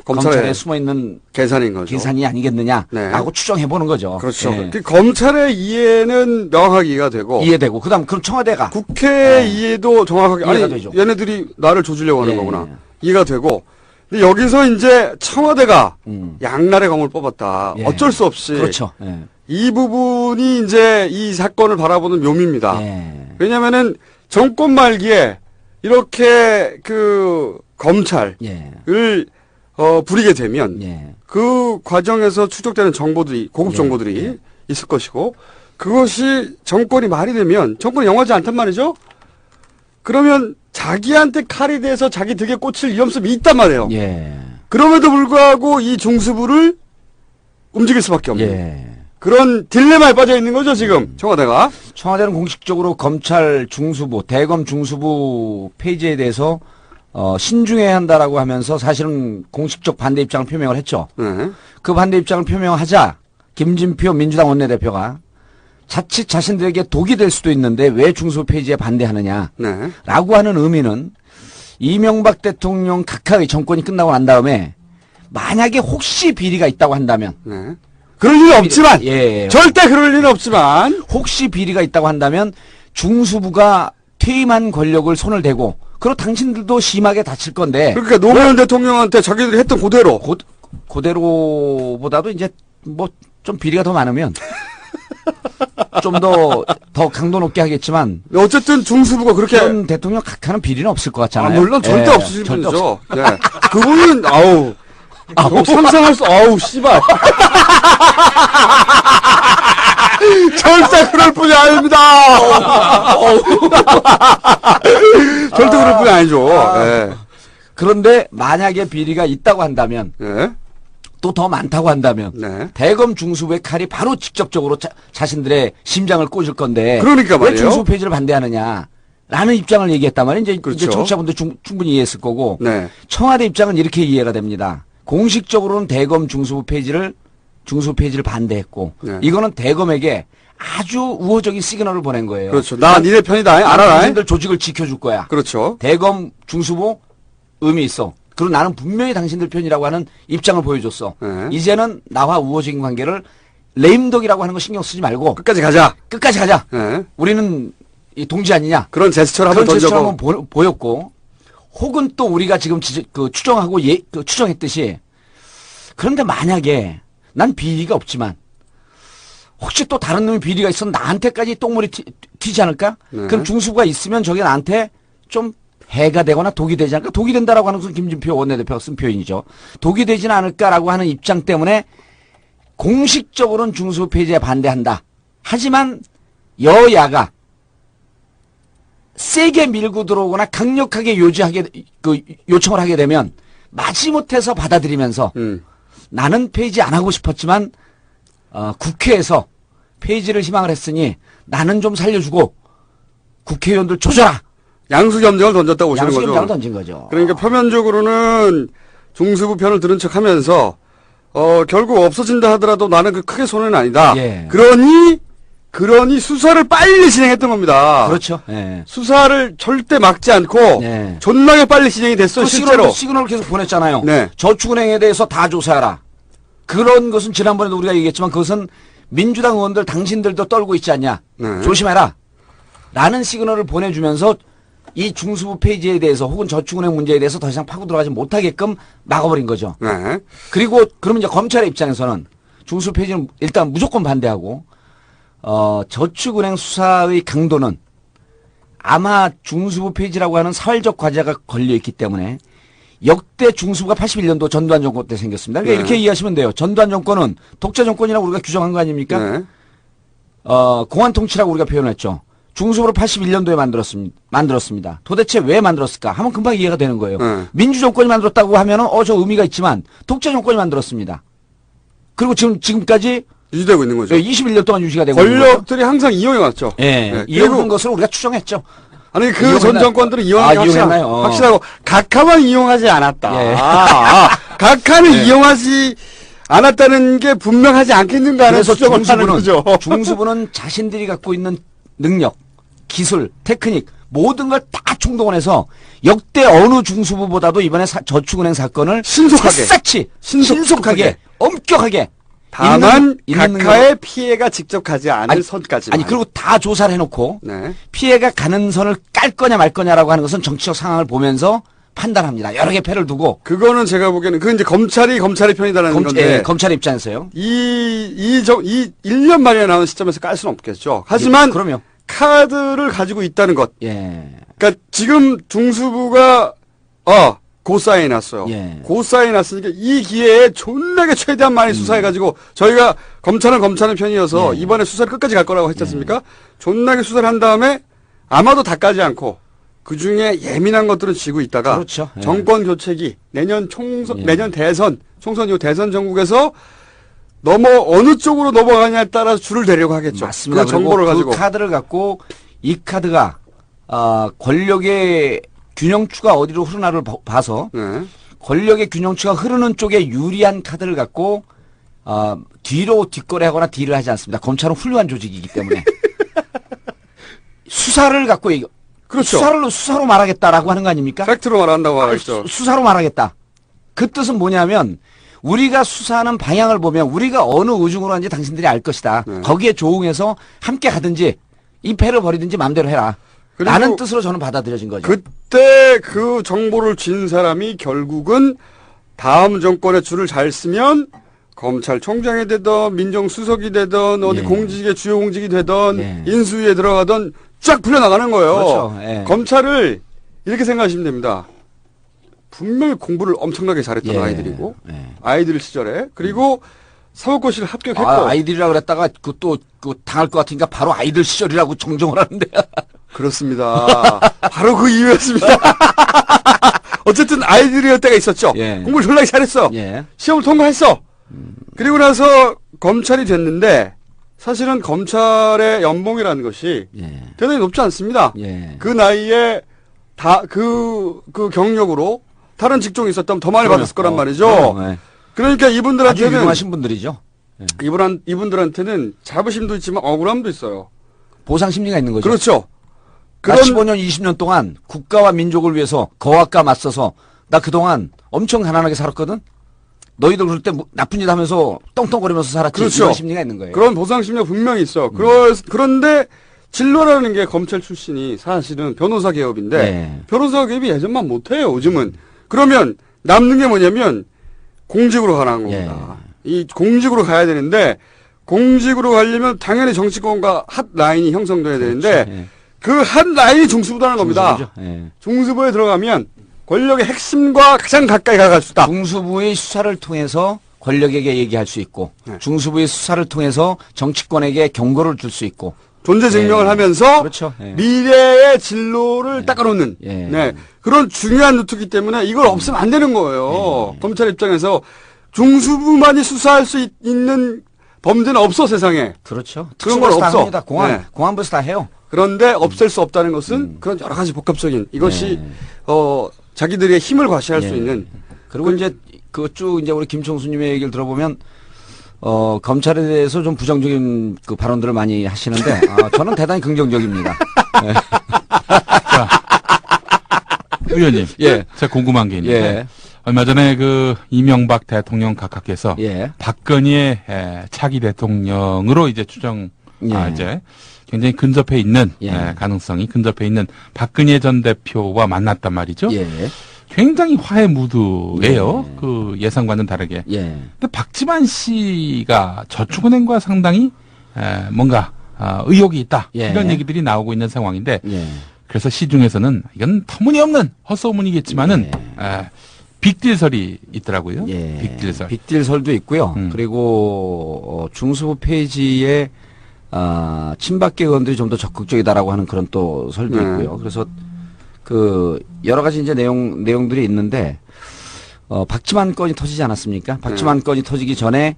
검찰에 숨어있는 계산인 거죠. 계산이 아니겠느냐라고 추정해 보는 거죠. 그렇죠. 그 검찰의 이해는 명확하게 이해가 되고 이해되고 그럼 청와대가 국회 이해도 정확하게 이해가 되죠. 얘네들이 나를 조지려고 하는 거구나. 이해가 되고 근데 여기서 이제 청와대가 양날의 검을 뽑았다. 어쩔 수 없이 그렇죠. 이 부분이 이제 이 사건을 바라보는 묘미입니다. 왜냐면은 정권 말기에 이렇게 그 검찰을 부리게 되면 그 과정에서 추적되는 정보들이 고급 정보들이 있을 것이고 그것이 정권이 말이 되면 정권이 영하지 않단 말이죠. 그러면 자기한테 칼이 돼서 자기 등에 꽂힐 위험성이 있단 말이에요. 그럼에도 불구하고 이 중수부를 움직일 수밖에 없는. 그런 딜레마에 빠져 있는 거죠, 지금 청와대가. 청와대는 공식적으로 검찰 중수부, 대검 중수부 폐지에 대해서 신중해야 한다라고 하면서 사실은 공식적 반대 입장을 표명을 했죠. 네. 그 반대 입장을 표명하자 김진표 민주당 원내대표가 자칫 자신들에게 독이 될 수도 있는데 왜 중수부 폐지에 반대하느냐 네. 라고 하는 의미는 이명박 대통령 각하의 정권이 끝나고 난 다음에 만약에 혹시 비리가 있다고 한다면 네. 그럴 일은 없지만 예. 절대 그럴 일은 없지만 혹시 비리가 있다고 한다면 중수부가 퇴임한 권력을 손을 대고 그리고 당신들도 심하게 다칠 건데 그러니까 노무현 대통령한테 자기들이 했던 그대로 그대로보다도 이제 뭐 좀 비리가 더 많으면 좀 더 강도 높게 하겠지만 어쨌든 중수부가 그렇게 현 대통령 각하는 비리는 없을 것 같잖아요. 물론 절대 예, 없으실 절대 분이죠. 네. 그분은 상상할 수 씨발 절대 그럴 분이 아닙니다. 절대 그럴 분이 아니죠. 네. 그런데 만약에 비리가 있다고 한다면 네. 또 더 많다고 한다면 네. 대검 중수부의 칼이 바로 직접적으로 자신들의 심장을 꽂을 건데 그러니까 왜 말이에요. 중수부 폐지를 반대하느냐라는 입장을 얘기했단 말이에요. 이제 그렇죠. 청취자분들 충분히 이해했을 거고 네. 청와대 입장은 이렇게 이해가 됩니다. 공식적으로는 대검 중수부 폐지를 반대했고 네. 이거는 대검에게 아주 우호적인 시그널을 보낸 거예요. 그렇죠. 나 니네 편이다. 알아라. 당신들 조직을 지켜줄 거야. 그렇죠. 대검 중수부 의미 있어. 그리고 나는 분명히 당신들 편이라고 하는 입장을 보여줬어. 네. 이제는 나와 우호적인 관계를 레임덕이라고 하는 거 신경 쓰지 말고 끝까지 가자. 네. 우리는 이 동지 아니냐. 그런 제스처를 한번 그런 제스처를 던져고. 한번 보였고 혹은 또 우리가 지금 추정하고 추정했듯이 그런데 만약에 난 비리가 없지만 혹시 또 다른 놈이 비리가 있으면 나한테까지 똥물이 튀지 않을까? 네. 그럼 중수부가 있으면 저게 나한테 좀 해가 되거나 독이 되지 않을까? 독이 된다라고 하는 것은 김진표 원내대표가 쓴 표현이죠. 독이 되지는 않을까라고 하는 입장 때문에 공식적으로는 중수부 폐지에 반대한다. 하지만 여야가 세게 밀고 들어오거나 강력하게 요청을 하게 되면 마지못해서 받아들이면서 나는 폐지 안 하고 싶었지만 국회에서 폐지를 희망을 했으니 나는 좀 살려주고 국회의원들 조져라. 양수겸정을 던졌다고 보시는 거죠. 양수겸정을 던진 거죠. 그러니까 표면적으로는 중수부 편을 들은 척하면서 결국 없어진다 하더라도 나는 그 크게 손해는 아니다. 예. 그러니 수사를 빨리 진행했던 겁니다. 그렇죠. 예. 수사를 절대 막지 않고 네. 존나게 빨리 진행이 됐어요. 실제로. 시그널을 계속 보냈잖아요. 네. 저축은행에 대해서 다 조사하라. 그런 것은 지난번에도 우리가 얘기했지만 그것은 민주당 의원들 당신들도 떨고 있지 않냐. 네. 조심해라. 라는 시그널을 보내주면서 이 중수부 폐지에 대해서 혹은 저축은행 문제에 대해서 더 이상 파고 들어가지 못하게끔 막아버린 거죠. 네. 그리고 그러면 이제 검찰의 입장에서는 중수부 폐지는 일단 무조건 반대하고 저축은행 수사의 강도는 아마 중수부 폐지라고 하는 사회적 과제가 걸려있기 때문에 역대 중수부가 81년도 전두환 정권 때 생겼습니다. 그러니까 네. 이렇게 이해하시면 돼요. 전두환 정권은 독재 정권이라고 우리가 규정한 거 아닙니까? 네. 공안통치라고 우리가 표현했죠. 중수부를 81년도에 만들었습니다. 도대체 왜 만들었을까? 하면 금방 이해가 되는 거예요. 네. 민주정권이 만들었다고 하면은 저 의미가 있지만 독재 정권이 만들었습니다. 그리고 지금까지 유지되고 있는 거죠. 21년 동안 유지가 되고 있는 거죠. 권력들이 항상 이용해왔죠. 예. 네. 이용한 것을 우리가 추정했죠. 아니 그 전 정권들은 이용한 게 이용했나요? 확실하고 각하만 이용하지 않았다. 예. 각하는 예. 이용하지 않았다는 게 분명하지 않겠는가 하는 그래서 추정을 하는 거죠. 중수부는 자신들이 갖고 있는 능력, 기술, 테크닉 모든 걸 다 총동원해서 역대 어느 중수부보다도 이번에 저축은행 사건을 신속하게 엄격하게 다만 있는 각하의 피해가 직접 가지 않을 선까지만. 그리고 다 조사를 해놓고 네. 피해가 가는 선을 깔 거냐 말 거냐라고 하는 것은 정치적 상황을 보면서 판단합니다. 여러 개 패를 두고. 그거는 제가 보기에는 그건 이제 검찰의 편이다라는 건데. 검찰 입장에서요. 이 1년 만에 나온 시점에서 깔 수는 없겠죠. 하지만 그럼요. 카드를 가지고 있다는 것. 예. 그러니까 지금 중수부가 고사해놨어요. 예. 고사해놨으니까 이 기회에 존나게 최대한 많이 수사해가지고 저희가 검찰은 편이어서 이번에 수사를 끝까지 갈 거라고 했지 않습니까? 존나게 수사를 한 다음에 아마도 다 까지 않고 그 중에 예민한 것들은 쥐고 있다가 그렇죠. 정권 교체기 내년 총선 이후 대선 전국에서 어느 쪽으로 넘어가냐에 따라서 줄을 대려고 하겠죠. 맞습니다. 그 정보를 가지고. 그 카드를 갖고 이 카드가 권력의 균형추가 어디로 흐르나를 봐서 권력의 균형추가 흐르는 쪽에 유리한 카드를 갖고 뒤로 뒷거래하거나 딜을 하지 않습니다. 검찰은 훌륭한 조직이기 때문에 수사를 갖고 그렇죠. 수사로 말하겠다라고 하는 거 아닙니까? 팩트로 말한다고 하겠죠. 수사로 말하겠다. 그 뜻은 뭐냐면 우리가 수사하는 방향을 보면 우리가 어느 의중으로 하는지 당신들이 알 것이다. 거기에 조응해서 함께 가든지 이 패를 버리든지 마음대로 해라. 라는 뜻으로 저는 받아들여진 거죠. 그때 그 정보를 쥔 사람이 결국은 다음 정권의 줄을 잘 쓰면 검찰총장이 되던 민정수석이 되던 어디 공직의 주요 공직이 되던 인수위에 들어가던 쫙 풀려나가는 거예요. 그렇죠. 검찰을 이렇게 생각하시면 됩니다. 분명히 공부를 엄청나게 잘했던 아이들이고 아이들 시절에 그리고 사법고시를 합격했고 아이들이라 그랬다가 그것도 당할 것 같으니까 바로 아이들 시절이라고 정정을 하는데 그렇습니다. 바로 그 이유였습니다. 어쨌든 아이들이었을 때가 있었죠. 공부를 졸라게 잘했어. 시험을 통과했어. 그리고 나서 검찰이 됐는데 사실은 검찰의 연봉이라는 것이 대단히 높지 않습니다. 그 나이에 그 경력으로 다른 직종이 있었다면 더 많이 받았을 거란 말이죠. 그러니까 이분들한테는 아주 유명하신 분들이죠. 이분들한테는 자부심도 있지만 억울함도 있어요. 보상 심리가 있는 거죠. 그렇죠. 나 15년, 20년 동안 국가와 민족을 위해서 거학과 맞서서 나 그동안 엄청 가난하게 살았거든. 너희들 그럴 때 나쁜 짓 하면서 떵떵거리면서 살았지. 그렇죠. 이런 심리가 있는 거예요. 그런 보상 심리가 분명히 있어. 그런데 진로라는 게 검찰 출신이 사실은 변호사 계급인데 변호사 계급이 예전만 못해요. 요즘은. 그러면 남는 게 뭐냐면 공직으로 가라는 겁니다. 이 공직으로 가야 되는데 공직으로 가려면 당연히 정치권과 핫 라인이 형성돼야 되는데 그 핫 라인이 중수부라는 겁니다. 중수부에 들어가면 권력의 핵심과 가장 가까이 가갈 수 있다. 중수부의 수사를 통해서 권력에게 얘기할 수 있고 중수부의 수사를 통해서 정치권에게 경고를 줄 수 있고 존재 증명을 하면서 그렇죠. 미래의 진로를 닦아놓는 그런 중요한 루트이기 때문에 이걸 없으면 안 되는 거예요. 검찰 입장에서 중수부만이 수사할 수 있는 범죄는 없어 세상에. 그렇죠. 그런 건 없어. 공안부에서 다 해요. 그런데 없앨 수 없다는 것은 그런 여러 가지 복합적인 이것이 자기들의 힘을 과시할 수 있는. 그리고 이제 쭉 이제 우리 김총수님의 얘기를 들어보면 검찰에 대해서 좀 부정적인 그 발언들을 많이 하시는데 저는 대단히 긍정적입니다. 자, 의원님, 제가 궁금한 게 있는데 얼마 전에 그 이명박 대통령 각하께서 박건희의 차기 대통령으로 이제 이제 굉장히 근접해 있는 가능성이 근접해 있는 박근혜 전 대표와 만났단 말이죠. 굉장히 화해 무드예요. 그 예상과는 다르게. 근데 박지만 씨가 저축은행과 상당히 뭔가 의혹이 있다. 이런 얘기들이 나오고 있는 상황인데 그래서 시중에서는 이건 터무니없는 헛소문이겠지만은 빅딜설이 있더라고요. 빅딜설. 빅딜설도 있고요. 그리고 중수부 페이지에 친박계 의원들이 좀 더 적극적이다라고 하는 그런 또 설도 있고요. 그래서 그 여러 가지 이제 내용들이 있는데 박지만 건이 터지지 않았습니까? 박지만 건이 터지기 전에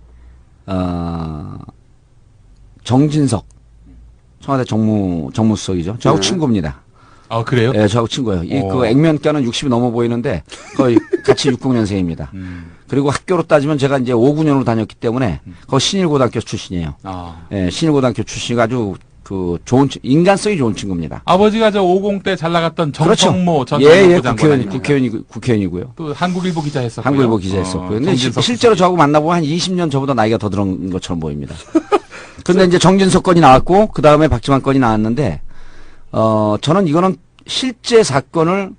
정진석 청와대 정무수석이죠. 저하고 친구입니다. 아, 그래요? 네, 저하고 친구예요. 그 액면가는 60이 넘어 보이는데 거의 같이 60년생입니다. 그리고 학교로 따지면 제가 이제 5, 9년으로 다녔기 때문에 거기 신일고등학교 출신이에요. 신일고등학교 출신이 아주 그 인간성이 좋은 친구입니다. 아버지가 저 50 때 잘 나갔던 정성모 전 국회의원이고요. 또 한국일보 기자 했었고요. 한국일보 기자 했었고요. 근데 실제로 저하고 만나보면 한 20년 저보다 나이가 더 들은 것처럼 보입니다. 근데 이제 정진석 건이 나왔고 그 다음에 박지만 건이 나왔는데 저는 이거는 실제 사건을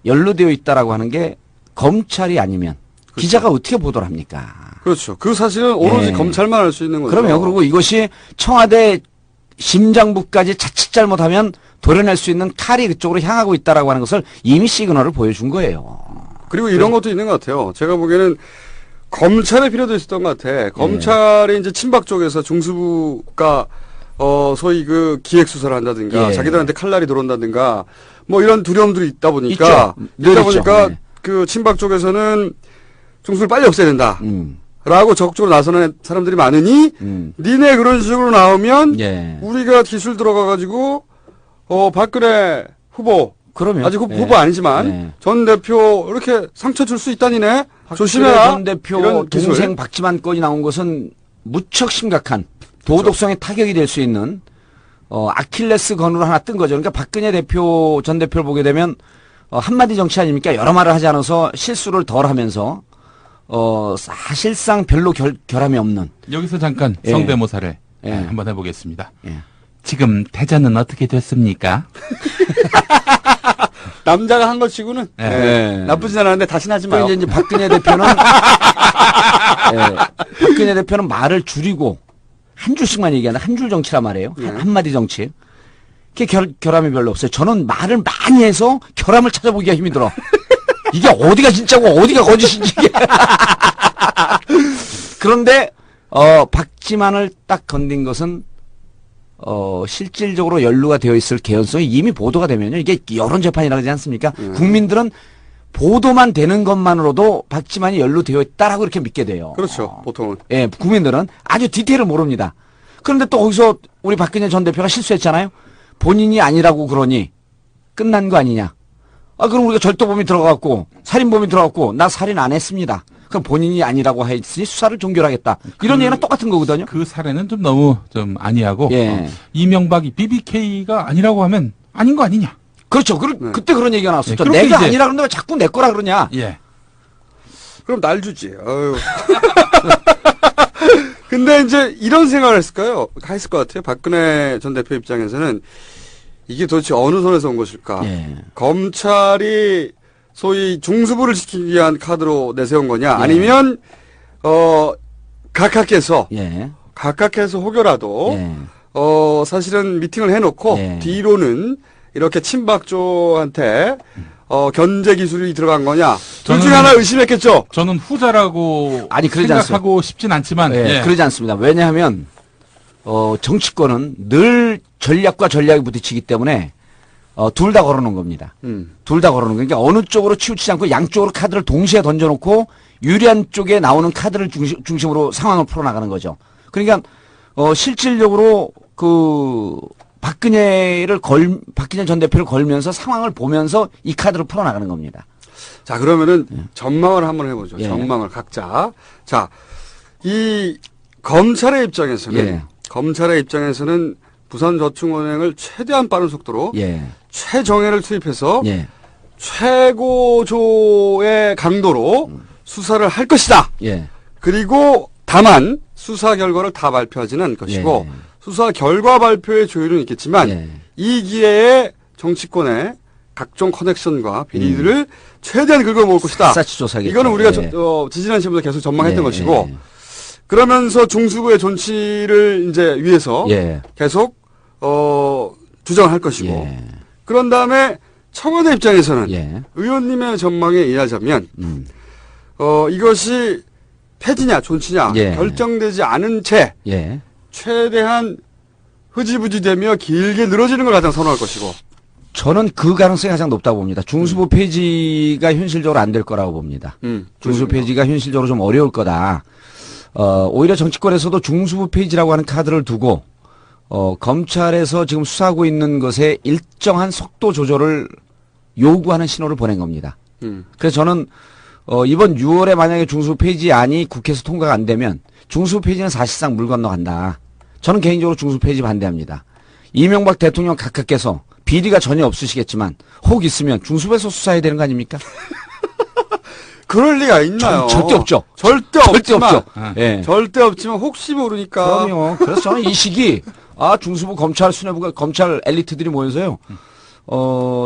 연루되어 있다라고 하는 게 검찰이 아니면 기자가 어떻게 보도를 합니까? 그렇죠. 그 사실은 오로지 검찰만 알 수 있는 거죠. 그럼요. 그리고 이것이 청와대 심장부까지 자칫 잘못하면 도려낼 수 있는 칼이 그쪽으로 향하고 있다라고 하는 것을 이미 시그널을 보여준 거예요. 그리고 이런 것도 있는 것 같아요. 제가 보기에는 검찰의 필요도 있었던 것 같아. 검찰이 이제 친박 쪽에서 중수부가 소위 그 기획수사를 한다든가 자기들한테 칼날이 들어온다든가 뭐 이런 두려움들이 있다 보니까 그 친박 쪽에서는 중수를 빨리 없애야 된다. 라고 적극적으로 나서는 사람들이 많으니 니네 그런 식으로 나오면 예. 우리가 기술 들어가가지고 박근혜 후보 그러면 아직 예. 후보 아니지만 예. 전 대표 이렇게 상처 줄 수 있다니네. 조심해라. 전 대표 이런 동생 기술. 박지만 건이 나온 것은 무척 심각한 도덕성에 타격이 될 수 있는 아킬레스 건으로 하나 뜬 거죠. 그러니까 박근혜 대표 전 대표를 보게 되면 한마디 정치 아닙니까? 여러 말을 하지 않아서 실수를 덜 하면서 사실상 별로 결함이 없는. 여기서 잠깐 예. 성대모사를 예. 한번 해보겠습니다. 예. 지금 대전은 어떻게 됐습니까? 남자가 한 것 치고는 예. 나쁘진 않았는데 다시는 하지 마요. 이제 박근혜 대표는 박근혜 대표는 말을 줄이고 한 줄씩만 얘기하는 한 줄 정치란 말이에요. 한마디 정치. 그게 결함이 별로 없어요. 저는 말을 많이 해서 결함을 찾아보기가 힘이 들어. 이게 어디가 진짜고 어디가 거짓인지. 그런데 박지만을 딱 건든 것은 실질적으로 연루가 되어 있을 개연성이 이미 보도가 되면요. 이게 여론 재판이라고 하지 않습니까? 국민들은 보도만 되는 것만으로도 박지만이 연루되어 있다라고 이렇게 믿게 돼요. 그렇죠. 보통은. 예, 국민들은 아주 디테일을 모릅니다. 그런데 또 거기서 우리 박근혜 전 대표가 실수했잖아요. 본인이 아니라고 그러니 끝난 거 아니냐. 그럼 우리가 절도범이 들어갔고 살인범이 들어갔고 나 살인 안 했습니다. 그럼 본인이 아니라고 했으니 수사를 종결하겠다. 이런 얘기는 똑같은 거거든요. 그 사례는 좀 너무 좀 아니하고 예. 이명박이 BBK가 아니라고 하면 아닌 거 아니냐. 그렇죠. 그때 그런 얘기가 나왔었죠. 그렇게 내가 이제- 아니라 그러는데 왜 자꾸 내 거라 그러냐. 예. 그럼 날 주지. 어휴. 근데 이제 이런 생각을 했을 것 같아요. 박근혜 전 대표 입장에서는 이게 도대체 어느 선에서 온 것일까? 예. 검찰이 소위 중수부를 지키기 위한 카드로 내세운 거냐? 아니면 각하께서 혹여라도 사실은 미팅을 해놓고 뒤로는 이렇게 친박조한테 견제 기술이 들어간 거냐? 둘 중에 하나 의심했겠죠. 저는 후자라고 그러지 생각하고 싶진 않지만 예. 그러지 않습니다. 왜냐하면 정치권은 늘 전략과 전략이 부딪히기 때문에 둘 다 걸어놓은 겁니다. 둘 다 걸어놓은 거니까 어느 쪽으로 치우치지 않고 양쪽으로 카드를 동시에 던져놓고 유리한 쪽에 나오는 카드를 중심으로 상황을 풀어나가는 거죠. 그러니까 실질적으로 박근혜 전 대표를 걸면서 상황을 보면서 이 카드를 풀어나가는 겁니다. 자, 그러면은 전망을 한번 해보죠. 예. 전망을 각자. 자, 이 검찰의 입장에서는 부산저축은행을 최대한 빠른 속도로 최정예를 투입해서 최고조의 강도로 수사를 할 것이다. 그리고 다만 수사 결과를 다 발표하지는 않을 것이고 수사 결과 발표의 조율은 있겠지만 이 기회에 정치권의 각종 커넥션과 비리들을 최대한 긁어모을 것이다. 이거는 우리가 지지난 시간부터 계속 전망했던 것이고 그러면서 중수부의 존치를 이제 위해서 계속 주장을 할 것이고 그런 다음에 청와대 입장에서는 의원님의 전망에 의하자면 이것이 폐지냐 존치냐 결정되지 않은 채 최대한 흐지부지되며 길게 늘어지는 걸 가장 선호할 것이고 저는 그 가능성이 가장 높다고 봅니다. 중수부 폐지가 현실적으로 안 될 거라고 봅니다. 중수부 폐지가 현실적으로 좀 어려울 거다. 오히려 정치권에서도 중수부 폐지라고 하는 카드를 두고 검찰에서 지금 수사하고 있는 것에 일정한 속도 조절을 요구하는 신호를 보낸 겁니다. 그래서 저는 이번 6월에 만약에 중수부 폐지안이 국회에서 통과가 안 되면 중수부 폐지는 사실상 물 건너간다. 저는 개인적으로 중수부 폐지 반대합니다. 이명박 대통령 각하께서 비리가 전혀 없으시겠지만 혹 있으면 중수부에서 수사해야 되는 거 아닙니까? 그럴 리가 있나요? 절대 없죠. 절대 없지만, 없죠. 절대 없지만 혹시 모르니까. 그럼요. 그래서 저는 이 시기 중수부 검찰 수뇌부가 검찰 엘리트들이 모여서요.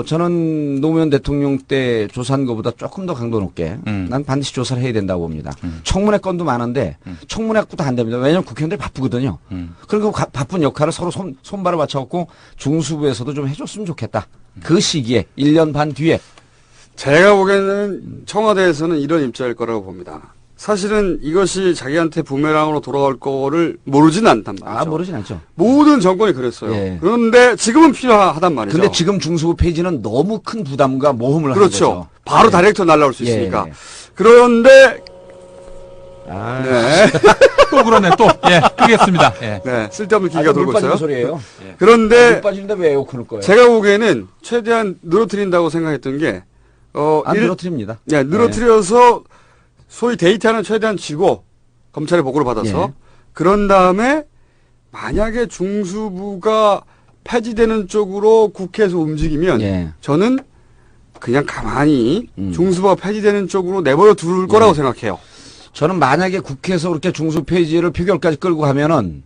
저는 노무현 대통령 때 조사한 것보다 조금 더 강도 높게 난 반드시 조사를 해야 된다고 봅니다. 청문회 건도 많은데 청문회 건도 안 됩니다. 왜냐하면 국회의원들이 바쁘거든요. 그리고 바쁜 역할을 서로 손발을 맞춰갖고 중수부에서도 좀 해줬으면 좋겠다. 그 시기에 1년 반 뒤에 제가 보기에는 청와대에서는 이런 입장일 거라고 봅니다. 사실은 이것이 자기한테 부메랑으로 돌아올 거를 모르진 않단 말이죠. 모르진 않죠. 모든 정권이 그랬어요. 그런데 지금은 필요하단 말이죠. 근데 지금 중수부 폐지는 너무 큰 부담과 모험을 하는 거죠. 바로 다이렉트 날라올 수 있으니까. 그런데 네. 또 그러네, 또. 예, 끄겠습니다. 예. 네, 쓸데없는 기가 돌고 있어요. 소리예요. 그런데 물 빠지는데 왜 에어컨을 꺼요? 제가 보기에는 최대한 늘어뜨린다고 생각했던 게 늘어뜨립니다. 네, 늘어뜨려서 소위 데이터는 최대한 쥐고 검찰의 보고를 받아서 그런 다음에 만약에 중수부가 폐지되는 쪽으로 국회에서 움직이면 저는 그냥 가만히 중수부가 폐지되는 쪽으로 내버려 둘 거라고 생각해요. 저는 만약에 국회에서 그렇게 중수 폐지를 표결까지 끌고 가면은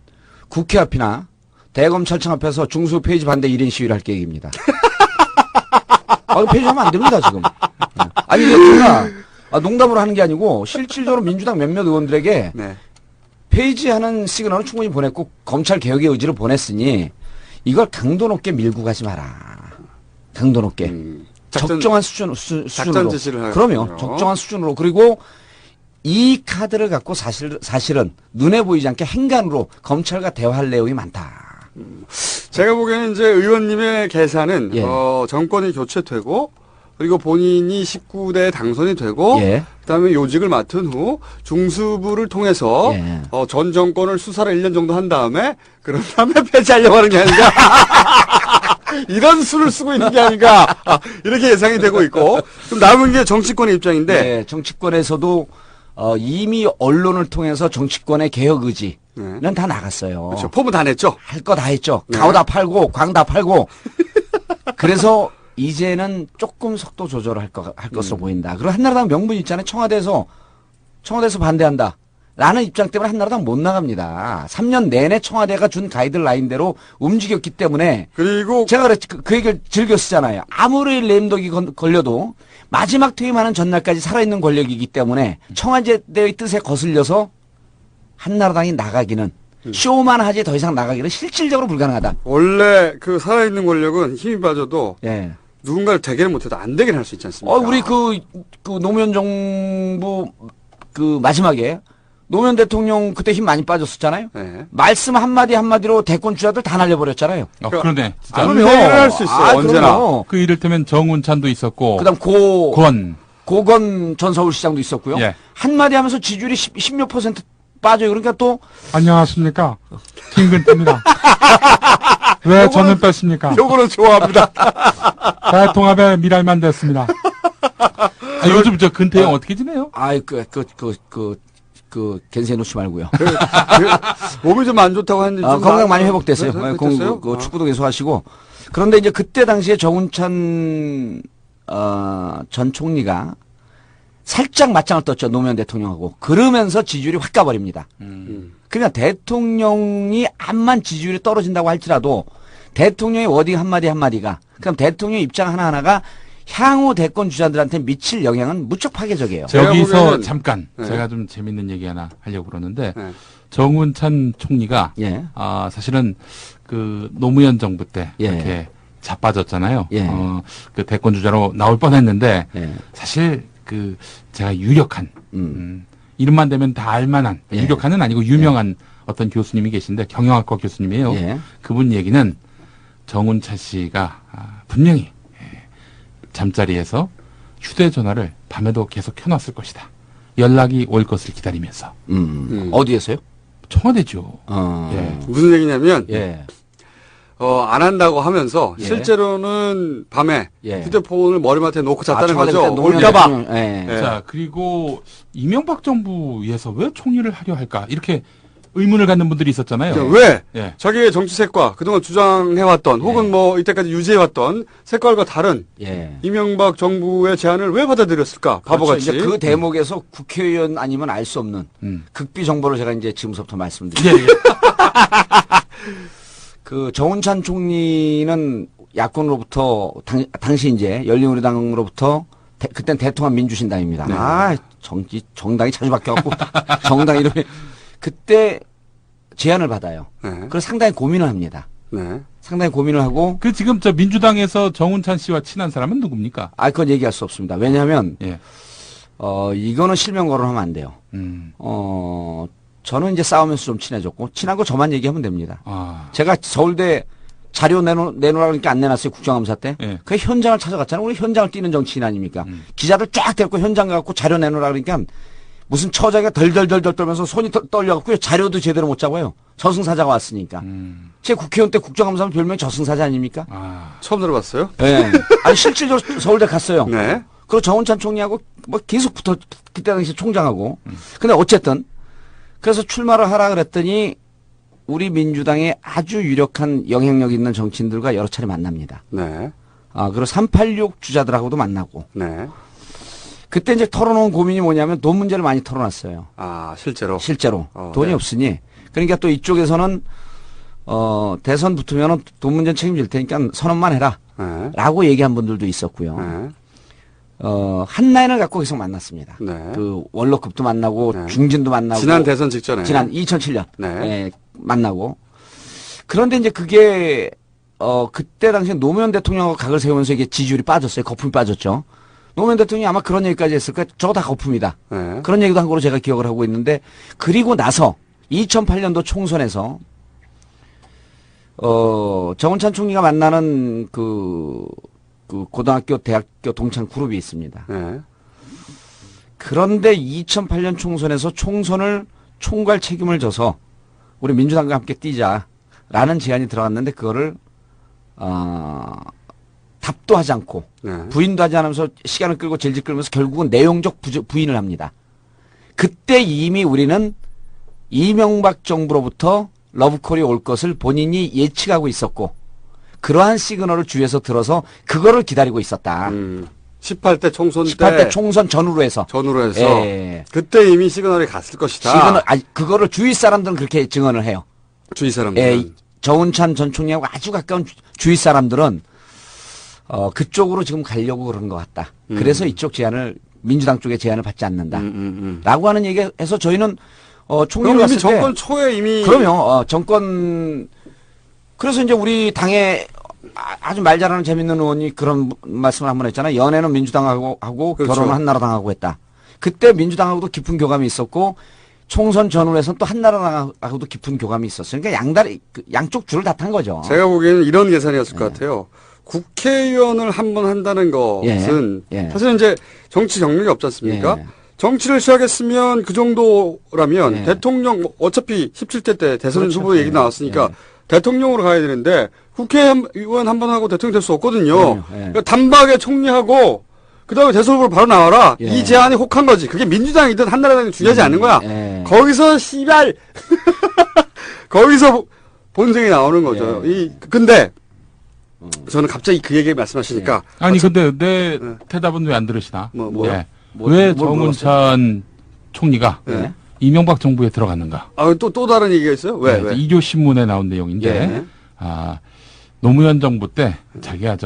국회 앞이나 대검찰청 앞에서 중수 폐지 반대 1인 시위를 할 계획입니다. 폐지하면 안 됩니다, 지금. 아니, 제가 농담으로 하는 게 아니고 실질적으로 민주당 몇몇 의원들에게 폐지하는 시그널을 충분히 보냈고 검찰 개혁의 의지를 보냈으니 이걸 강도 높게 밀고 가지 마라. 강도 높게. 적정한 수준으로. 작전 지시를 하요. 그럼요. 적정한 수준으로. 그리고 이 카드를 갖고 사실은 눈에 보이지 않게 행간으로 검찰과 대화할 내용이 많다. 제가 보기에는 이제 의원님의 계산은 정권이 교체되고 그리고 본인이 19대 당선이 되고 그다음에 요직을 맡은 후 중수부를 통해서 전 정권을 수사를 1년 정도 한 다음에 그런 다음에 폐지하려고 하는 게 아닌가. 이런 수를 쓰고 있는 게 아닌가. 이렇게 예상이 되고 있고. 그럼 남은 게 정치권의 입장인데. 정치권에서도 이미 언론을 통해서 정치권의 개혁 의지는 다 나갔어요. 그렇죠. 포부 다 냈죠. 할 거 다 했죠. 가오 다 팔고 광 다 팔고. 그래서 이제는 조금 속도 조절을 할 것으로 보인다. 그리고 한나라당 명분 있잖아요. 청와대에서 반대한다. 라는 입장 때문에 한나라당 못 나갑니다. 3년 내내 청와대가 준 가이드라인대로 움직였기 때문에. 그리고 제가 그 얘기를 즐겨 쓰잖아요. 아무리 램독이 걸려도 마지막 퇴임하는 전날까지 살아있는 권력이기 때문에 청와대의 뜻에 거슬려서 한나라당이 나가기는 쇼만 하지 더 이상 나가기는 실질적으로 불가능하다. 원래 그 살아있는 권력은 힘이 빠져도 누군가를 되게는 못해도 안 되게는 할 수 있지 않습니까? 우리 그 노무현 정부 마지막에 노무현 대통령 그때 힘 많이 빠졌었잖아요. 말씀 한마디로 대권 주자들 다 날려버렸잖아요. 그러네. 진짜. 그럼요. 할 수 있어요. 언제나. 그럼요. 그 이를테면 정운찬도 있었고. 그다음 고건 전 서울시장도 있었고요. 한마디 하면서 지지율이 10몇 % 빠져요. 그러니까 또 안녕하십니까. 김근태입니다. 왜 저는 뺐습니까? 요거는 좋아합니다. 대통합의 미랄만 됐습니다. 요즘 저 근태 형 어떻게 지내요? 겐세 놓지 말고요. 몸이 좀 안 좋다고 하는데 건강 많이 회복됐어요. 회복됐어요? 축구도 계속 하시고. 그런데 이제 그때 당시에 정운찬 전 총리가 살짝 맞짱을 떴죠. 노무현 대통령하고. 그러면서 지지율이 확 가버립니다. 그러니까 대통령이 암만 지지율이 떨어진다고 할지라도 대통령의 워딩 한마디가 그럼 대통령 입장 하나하나가 향후 대권 주자들한테 미칠 영향은 무척 파괴적이에요. 여기서 잠깐 제가 좀 재밌는 얘기 하나 하려고 그러는데 정운찬 총리가 사실은 그 노무현 정부 때 이렇게 자빠졌잖아요. 그 대권 주자로 나올 뻔했는데 사실 그 제가 유력한 이름만 되면 다 알만한 유력한은 아니고 유명한 어떤 교수님이 계신데 경영학과 교수님이에요. 그분 얘기는 정운찬 씨가 분명히 잠자리에서 휴대전화를 밤에도 계속 켜놨을 것이다. 연락이 올 것을 기다리면서. 어디에서요? 청와대죠. 무슨 얘기냐면 안 한다고 하면서 실제로는 밤에 휴대폰을 머리맡에 놓고 잤다는 거죠. 올까봐. 자, 그리고 이명박 정부에서 왜 총리를 하려 할까? 이렇게 의문을 갖는 분들이 있었잖아요. 왜? 자기의 정치 색과 그동안 주장해왔던 혹은 뭐 이때까지 유지해왔던 색깔과 다른 이명박 정부의 제안을 왜 받아들였을까? 바보같이. 그렇죠. 그 대목에서 국회의원 아니면 알 수 없는 극비 정보를 제가 이제 지금부터 말씀드릴게요. 그 정운찬 총리는 야권으로부터 당시 이제 열린우리당으로부터 그땐 대통합 민주신당입니다. 정당이 자주 바뀌어갖고 정당 이름이 그때 제안을 받아요. 그래서 상당히 고민을 합니다. 상당히 고민을 하고. 그 지금 저 민주당에서 정운찬 씨와 친한 사람은 누굽니까? 그건 얘기할 수 없습니다. 왜냐하면 이거는 실명 거론하면 안 돼요. 저는 이제 싸우면서 좀 친해졌고 친한 거 저만 얘기하면 됩니다. 제가 서울대 자료 내놓으라 그러니까 안 내놨어요. 국정감사 때. 그 현장을 찾아갔잖아요. 우리 현장을 뛰는 정치인 아닙니까? 기자들 쫙 데리고 현장 가고 자료 내놓으라 그러니까 무슨 처자가 덜덜덜덜 떨면서 손이 떨려갖고 자료도 제대로 못 잡아요. 저승사자가 왔으니까. 제 국회의원 때 국정감사하면 별명이 저승사자 아닙니까? 처음 들어봤어요? 네. 아니, 실질적으로 서울대 갔어요. 네. 그리고 정운찬 총리하고 뭐 계속 그때 당시 총장하고. 근데 어쨌든, 그래서 출마를 하라 그랬더니 우리 민주당의 아주 유력한 영향력 있는 정치인들과 여러 차례 만납니다. 네. 그리고 386 주자들하고도 만나고. 네. 그때 이제 털어놓은 고민이 뭐냐면 돈 문제를 많이 털어놨어요. 실제로? 실제로. 돈이 네. 없으니. 그러니까 또 이쪽에서는, 대선 붙으면 돈 문제는 책임질 테니까 선언만 해라. 네. 라고 얘기한 분들도 있었고요. 네. 한라인을 갖고 계속 만났습니다. 네. 그 원로급도 만나고 네. 중진도 만나고. 지난 대선 직전에. 지난 2007년. 네. 예, 만나고. 그런데 이제 그게, 그때 당시에 노무현 대통령하고 각을 세우면서 이게 지지율이 빠졌어요. 거품이 빠졌죠. 노무현 대통령이 아마 그런 얘기까지 했을 거예요. 저거 다 거품이다. 네. 그런 얘기도 한 거로 제가 기억을 하고 있는데, 그리고 나서 2008년도 총선에서 정운찬 총리가 만나는 그 고등학교, 대학교 동창 그룹이 있습니다. 네. 그런데 2008년 총선에서 총선을 총괄 책임을 져서 우리 민주당과 함께 뛰자라는 제안이 들어갔는데 그거를 답도 하지 않고 네. 부인도 하지 않으면서 시간을 끌고 질질 끌면서 결국은 내용적 부인을 합니다. 그때 이미 우리는 이명박 정부로부터 러브콜이 올 것을 본인이 예측하고 있었고 그러한 시그널을 주위에서 들어서 그거를 기다리고 있었다. 18대 총선 18대 총선 전후로 해서. 예. 그때 이미 시그널이 갔을 것이다. 그거를 주위 사람들은 그렇게 증언을 해요. 주위 사람들. 예, 정운찬 전 총리하고 아주 가까운 주위 사람들은 그쪽으로 지금 가려고 그러는 것 같다. 그래서 이쪽 제안을 민주당 쪽의 제안을 받지 않는다. 라고 하는 얘기해서 저희는 총리를 갔을 때 정권 초에 이미 그럼요. 정권 그래서 이제 우리 당에 아주 말 잘하는 재밌는 의원이 그런 말씀을 한번 했잖아요. 연애는 민주당하고 그렇죠. 결혼은 한나라당하고 했다. 그때 민주당하고도 깊은 교감이 있었고 총선 전후에서는 또 한나라당하고도 깊은 교감이 있었어요. 그러니까 양쪽 줄을 다 탄 거죠. 제가 보기에는 이런 계산이었을 것 같아요. 국회의원을 한 번 한다는 것은 사실 이제 정치 경력이 없지 않습니까? 정치를 시작했으면 그 정도라면 대통령 어차피 17대 때 대선 그렇죠. 후보 얘기 나왔으니까 대통령으로 가야 되는데 국회의원 한 번 하고 대통령 될 수 없거든요. 그러니까 단박에 총리하고 그다음에 대선 후보로 바로 나와라. 이 제안이 혹한 거지. 그게 민주당이든 한나라당이든 중요하지 않는 거야. 거기서 씨발 거기서 본색이 나오는 거죠. 근데 저는 갑자기 그 얘기 말씀하시니까 아니 근데 내 대답은 왜 안 들으시나? 왜 정운찬 총리가 이명박 정부에 들어갔는가? 또 다른 얘기가 있어요? 왜? 이교 신문에 나온 내용인데 노무현 정부 때 자기가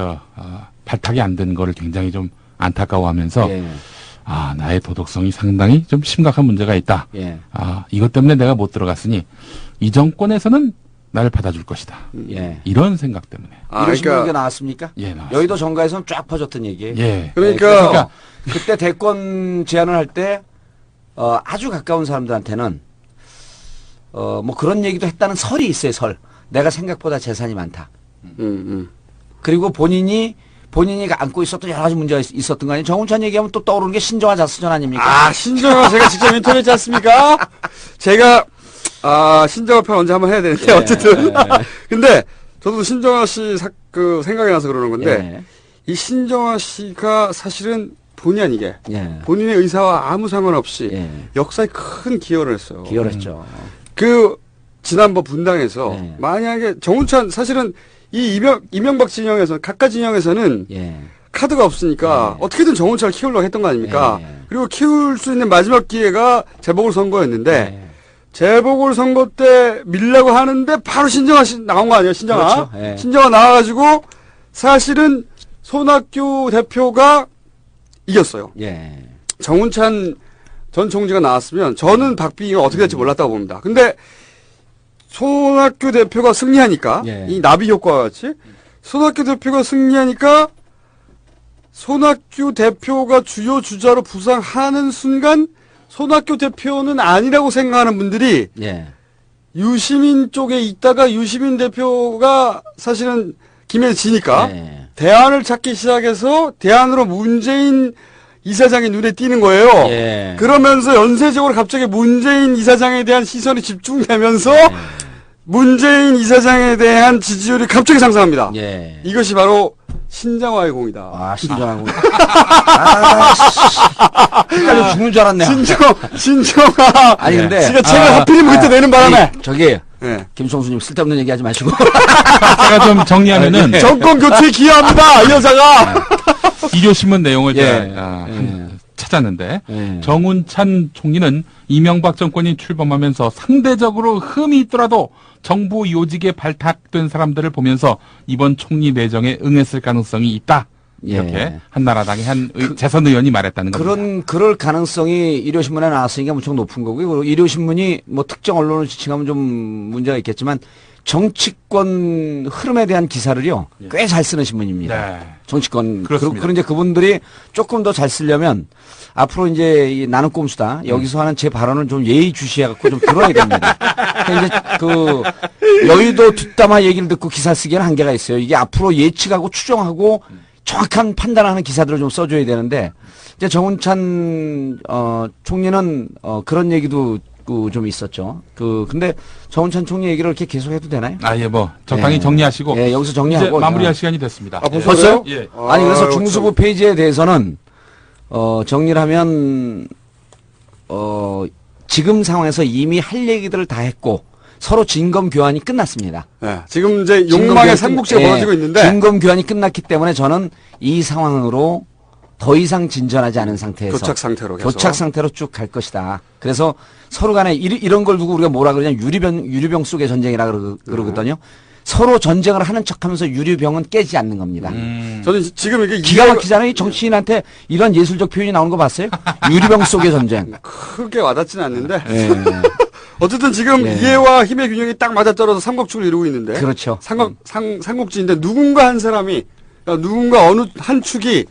발탁이 안 된 거를 굉장히 좀 안타까워하면서 나의 도덕성이 상당히 좀 심각한 문제가 있다. 이것 때문에 내가 못 들어갔으니 이 정권에서는 나를 받아줄 것이다. 이런 생각 때문에. 이런 신문이 나왔습니까? 나왔습니다. 여의도 정가에서는 쫙 퍼졌던 얘기예요. 그러니까 그때 대권 제안을 할 때 아주 가까운 사람들한테는 뭐 그런 얘기도 했다는 설이 있어요. 설. 내가 생각보다 재산이 많다. 그리고 본인이 안고 있었던 여러 가지 문제가 있었던 거 아니에요. 정운찬 얘기하면 또 떠오르는 게 신정아 자수전 아닙니까? 신정아 제가 직접 인터뷰했지 않습니까? 제가 신정아 편 언제 한번 해야 되는데 어쨌든 근데 저도 신정아 씨 생각이 나서 그러는 건데 이 신정아 씨가 사실은 본의 아니게 본인의 의사와 아무 상관없이 역사에 큰 기여를 했어요. 기여를 했죠. 지난번 분당에서 만약에 정운찬 사실은 이 이명박 진영에서 각각 진영에서는 카드가 없으니까 어떻게든 정운찬을 키우려고 했던 거 아닙니까? 그리고 키울 수 있는 마지막 기회가 재보궐선거였는데 재보궐선거 때 밀려고 하는데 바로 신정아 씨 나온 거 아니에요? 신정아. 그렇죠. 신정아 나와가지고 사실은 손학규 대표가 이겼어요. 정운찬 전 총리가 나왔으면 저는 박빙이가 어떻게 될지 몰랐다고 봅니다. 근데 손학규 대표가 승리하니까 이 나비 효과와 같이 손학규 대표가 승리하니까 손학규 대표가 주요 주자로 부상하는 순간 손학규 대표는 아니라고 생각하는 분들이 유시민 쪽에 있다가 유시민 대표가 사실은 김에 지니까 대안을 찾기 시작해서 대안으로 문재인 이사장이 눈에 띄는 거예요. 예. 그러면서 연쇄적으로 갑자기 문재인 이사장에 대한 시선이 집중되면서 문재인 이사장에 대한 지지율이 갑자기 상승합니다. 예. 이것이 바로 신장화의 공이다. 아, 신장화의 공. 헷갈려 죽는 줄 알았네. 신정화. 아니, 근데. 지가 책을 하필이면 그때 내는 바람에. 저기. 네. 김성수님 쓸데없는 얘기 하지 마시고. 제가 좀 정리하면은. 정권 교체에 기여합니다, 이 여자가. 일요신문 내용을 제가 찾았는데 정운찬 총리는 이명박 정권이 출범하면서 상대적으로 흠이 있더라도 정부 요직에 발탁된 사람들을 보면서 이번 총리 내정에 응했을 가능성이 있다. 이렇게 한나라당의 한 재선 의원이 말했다는 겁니다. 그럴 가능성이 일요신문에 나왔으니까 무척 높은 거고요. 그리고 일요신문이 뭐 특정 언론을 지칭하면 좀 문제가 있겠지만 정치권 흐름에 대한 기사를요 꽤 잘 쓰는 신문입니다. 정치권 그런 이제 그분들이 조금 더 잘 쓰려면 앞으로 이제 이 나는 꼼수다 여기서 하는 제 발언을 좀 예의주시해갖고 좀 들어야 됩니다. 그러니까 이제 그 여의도 뒷담화 얘기를 듣고 기사 쓰기에는 한계가 있어요. 이게 앞으로 예측하고 추정하고 정확한 판단하는 기사들을 좀 써줘야 되는데 이제 정운찬 총리는 그런 얘기도 좀 있었죠. 근데 정운찬 총리 얘기를 이렇게 계속 해도 되나요? 예, 뭐 적당히 정리하시고. 예, 여기서 정리하고 이제 마무리할 시간이 됐습니다. 벌써요? 예. 아니 그래서 중수부 페이지에 대해서는 정리를 하면 지금 상황에서 이미 할 얘기들을 다 했고 서로 진검 교환이 끝났습니다. 네, 지금 이제 욕망의 삼국지가 벌어지고 있는데 진검 교환이 끝났기 때문에 저는 이 상황으로 더 이상 진전하지 않은 상태에서 교착 상태로 계속 교착 상태로 쭉 갈 것이다. 그래서 서로 간에 이런 걸 두고 우리가 뭐라 그러냐 유리병 속의 전쟁이라 그러거든요. 서로 전쟁을 하는 척하면서 유리병은 깨지 않는 겁니다. 저는 지금 이게 기가 막히잖아요. 이 정치인한테 이런 예술적 표현이 나오는 거 봤어요? 유리병 속의 전쟁. 크게 와닿지는 않는데. 어쨌든 지금 이해와 힘의 균형이 딱 맞아떨어서 삼국지를 이루고 있는데. 그렇죠. 삼국지인데 누군가 한 사람이 누군가 어느 한 축이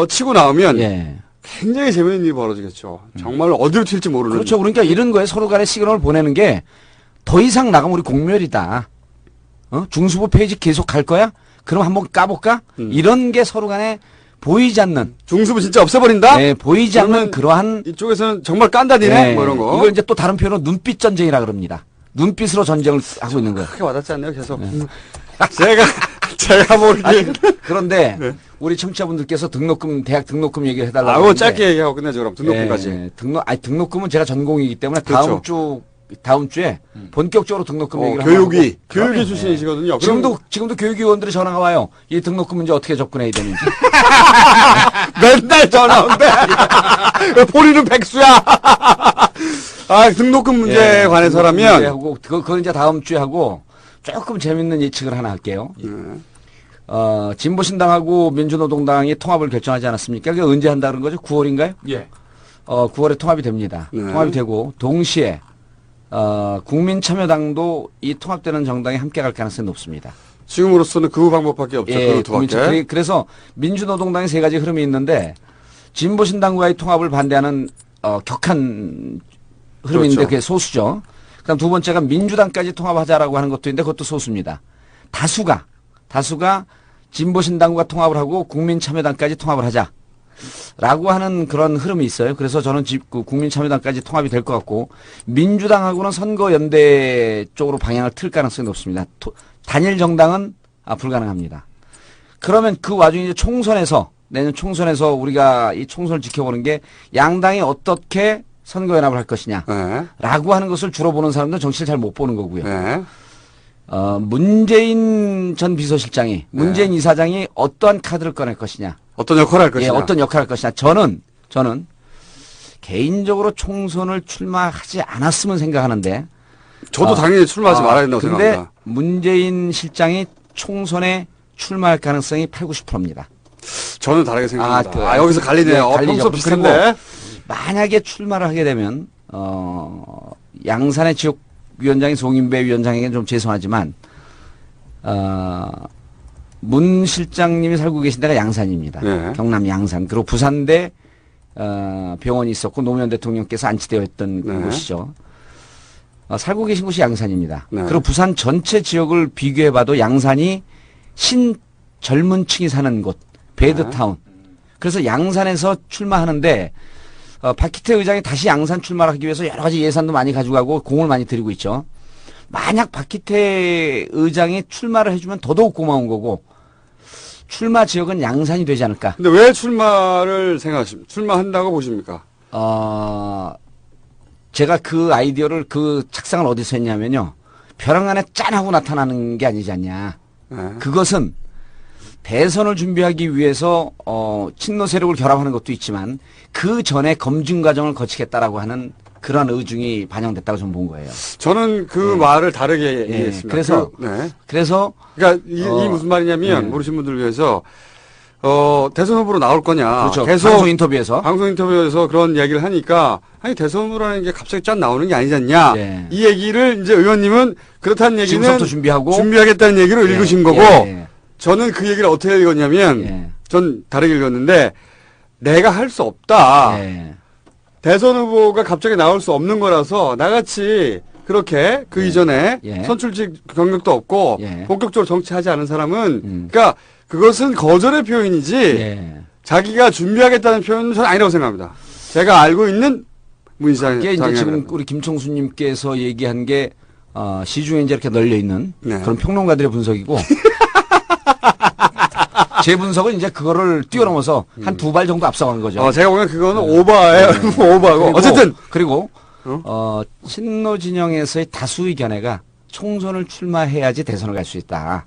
치고 나오면 굉장히 재미있는 일이 벌어지겠죠. 정말 어디로 튈지 모르는. 그렇죠. 그러니까 이런 거에 서로 간에 시그널을 보내는 게 더 이상 나가면 우리 공멸이다. 중수부 페이지 계속 갈 거야? 그럼 한번 까볼까? 이런 게 서로 간에 보이지 않는. 중수부 진짜 없애버린다? 네, 보이지 않는 그러한. 이쪽에서는 정말 깐다니네? 뭐 이런 거. 이걸 이제 또 다른 표현으로 눈빛 전쟁이라 그럽니다. 눈빛으로 전쟁을 하고 있는 거예요. 크게 와닿지 않네요, 계속. 제가 모르게. 그런데 우리 청취자분들께서 대학 등록금 얘기를 해달라고. 짧게 얘기하고 끝내죠, 그럼. 등록금까지. 등록금은 제가 전공이기 때문에 그렇죠. 다음 주에 본격적으로 등록금 얘기를 하고. 교육위 출신이시거든요. 지금도 교육위원들이 전화가 와요. 이 등록금 문제 어떻게 접근해야 되는지. 맨날 전화 온대. 본인은 백수야. 등록금 문제에 관해서라면. 그건 이제 다음 주에 하고 조금 재밌는 예측을 하나 할게요. 진보신당하고 민주노동당이 통합을 결정하지 않았습니까? 그게 언제 한다는 거죠? 9월인가요? 예. 9월에 통합이 됩니다. 통합이 되고 동시에 국민참여당도 이 통합되는 정당이 함께 갈 가능성이 높습니다. 지금으로서는 그 방법밖에 없죠. 그래서 민주노동당의 세 가지 흐름이 있는데 진보신당과의 통합을 반대하는 격한 흐름이 있는데 그게 소수죠. 그다음 두 번째가 민주당까지 통합하자라고 하는 것도 있는데 그것도 소수입니다. 다수가 진보신당과 통합을 하고 국민참여당까지 통합을 하자. 라고 하는 그런 흐름이 있어요. 그래서 저는 국민참여당까지 통합이 될 것 같고 민주당하고는 선거연대 쪽으로 방향을 틀 가능성이 높습니다. 단일 정당은 불가능합니다. 그러면 그 와중에 내년 총선에서 우리가 이 총선을 지켜보는 게 양당이 어떻게 선거연합을 할 것이냐 라고 하는 것을 주로 보는 사람들은 정치를 잘 못 보는 거고요. 문재인 전 비서실장이 문재인 이사장이 어떠한 카드를 꺼낼 것이냐 어떤 역할을 할 것이냐. 어떤 역할을 할 것이냐. 저는 개인적으로 총선을 출마하지 않았으면 생각하는데. 저도 당연히 출마하지 말아야 된다고 생각합니다. 근데 문재인 실장이 총선에 출마할 가능성이 80~90%입니다. 저는 다르게 생각합니다. 여기서 갈리네요. 평소 비슷한데. 만약에 출마를 하게 되면 양산의 지역위원장인 송인배 위원장에게는 좀 죄송하지만 문 실장님이 살고 계신 데가 양산입니다. 경남 양산. 그리고 부산대 병원이 있었고 노무현 대통령께서 안치되어 있던 곳이죠. 살고 계신 곳이 양산입니다. 그리고 부산 전체 지역을 비교해봐도 양산이 젊은 층이 사는 곳, 베드타운. 그래서 양산에서 출마하는데 박희태 의장이 다시 양산 출마를 하기 위해서 여러 가지 예산도 많이 가져가고 공을 많이 들이고 있죠. 만약 박희태 의장이 출마를 해주면 더더욱 고마운 거고 출마 지역은 양산이 되지 않을까. 근데 왜 출마를 생각하십니까? 출마한다고 보십니까? 제가 그 아이디어를 그 착상을 어디서 했냐면요. 벼랑 안에 짠 하고 나타나는 게 아니지 않냐. 그것은 대선을 준비하기 위해서 친노 세력을 결합하는 것도 있지만 그 전에 검증 과정을 거치겠다라고 하는 그런 의중이 반영됐다고 저는 본 거예요. 저는 그 말을 다르게 이해했습니다. 그래서 그러니까 이 무슨 말이냐면 모르시는 분들을 위해서 대선 후보로 나올 거냐. 그렇죠. 계속 방송 인터뷰에서 그런 이야기를 하니까 아니 대선 후보라는 게 갑자기 짠 나오는 게 아니지 않냐. 이 얘기를 이제 의원님은 그렇다는 얘기는 지금부터 준비하겠다는 얘기로 읽으신 거고 저는 그 얘기를 어떻게 읽었냐면 전 다르게 읽었는데 내가 할 수 없다. 대선 후보가 갑자기 나올 수 없는 거라서 나같이 그렇게 그 이전에 선출직 경력도 없고 본격적으로 정치하지 않은 사람은 그러니까 그것은 거절의 표현이지 자기가 준비하겠다는 표현은 저는 아니라고 생각합니다. 제가 알고 있는 문희상 이게 이제 지금 우리 김총수님께서 얘기한 게 시중에 이제 이렇게 널려 있는 그런 평론가들의 분석이고 제 분석은 이제 그거를 뛰어넘어서 한 두 발 정도 앞서간 거죠. 제가 보기엔 그거는 오버예요. 오버고 어쨌든 그리고 친노 진영에서의 다수의 견해가 총선을 출마해야지 대선을 갈 수 있다.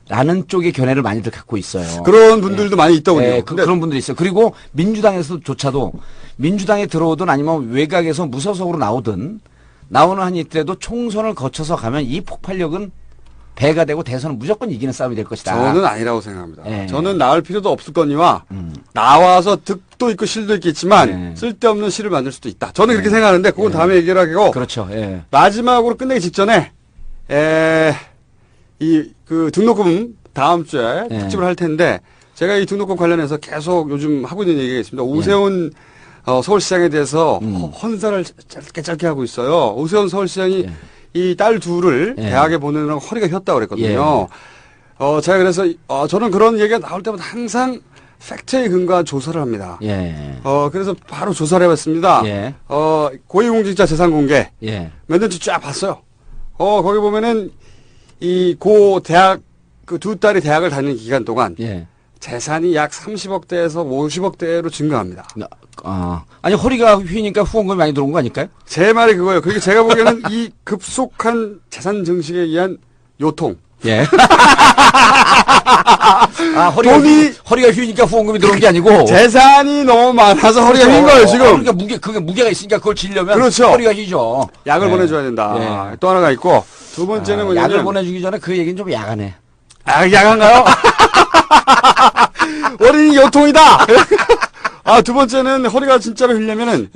라는 쪽의 견해를 많이들 갖고 있어요. 그런 분들도 많이 있더군요. 그런 분들이 있어요. 그리고 민주당에서조차도 민주당에 들어오든 아니면 외곽에서 무소속으로 나오든 나오는 한이 있더라도 총선을 거쳐서 가면 이 폭발력은 배가 되고 대선은 무조건 이기는 싸움이 될 것이다. 저는 아니라고 생각합니다. 저는 나올 필요도 없을 거니와 나와서 득도 있고 실도 있겠지만 쓸데없는 실을 만들 수도 있다. 저는 그렇게 생각하는데 그건 다음에 얘기를 하고 그렇죠. 마지막으로 끝내기 직전에 그 등록금 다음 주에 특집을 할 텐데 제가 이 등록금 관련해서 계속 요즘 하고 있는 얘기가 있습니다. 오세훈 서울시장에 대해서 헌사를 짧게 하고 있어요. 오세훈 서울시장이 이 딸 둘을 대학에 보내느라고 허리가 휘었다고 그랬거든요. 제가 그래서 저는 그런 얘기가 나올 때마다 항상 팩트에 근거한 조사를 합니다. 그래서 바로 조사를 해봤습니다. 고위공직자 재산 공개 몇 년째 쫙 봤어요. 거기 보면은 이 고 대학 그 두 딸이 대학을 다니는 기간 동안 재산이 약 30억대에서 50억대로 증가합니다. 아니 허리가 휘니까 후원금이 많이 들어온 거 아닐까요? 제 말이 그거예요. 그게 제가 보기에는 이 급속한 재산 증식에 의한 요통. 허리가 휘니까 후원금이 들어온 게 아니고 재산이 너무 많아서 허리가 휜 거예요 지금. 그러니까 그게 무게가 있으니까 그걸 지려면 그렇죠. 허리가 휘죠. 약을 보내줘야 된다. 또 하나가 있고 두 번째는 뭐냐면 약을 보내주기 전에 그 얘기는 좀 야하네. 야간가요? 어린이 요통이다. 두 번째는 허리가 진짜로 휘려면은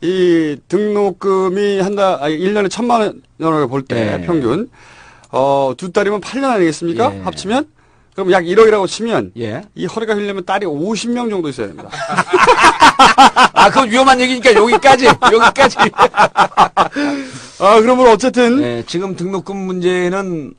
이 등록금이 1년에 1,000만 원을 볼 때 평균 두 딸이면 8년 아니겠습니까? 합치면 그럼 약 1억이라고 치면 이 허리가 휘려면 딸이 50명 정도 있어야 됩니다. 그건 위험한 얘기니까 여기까지. 그러면 어쨌든 지금 등록금 문제는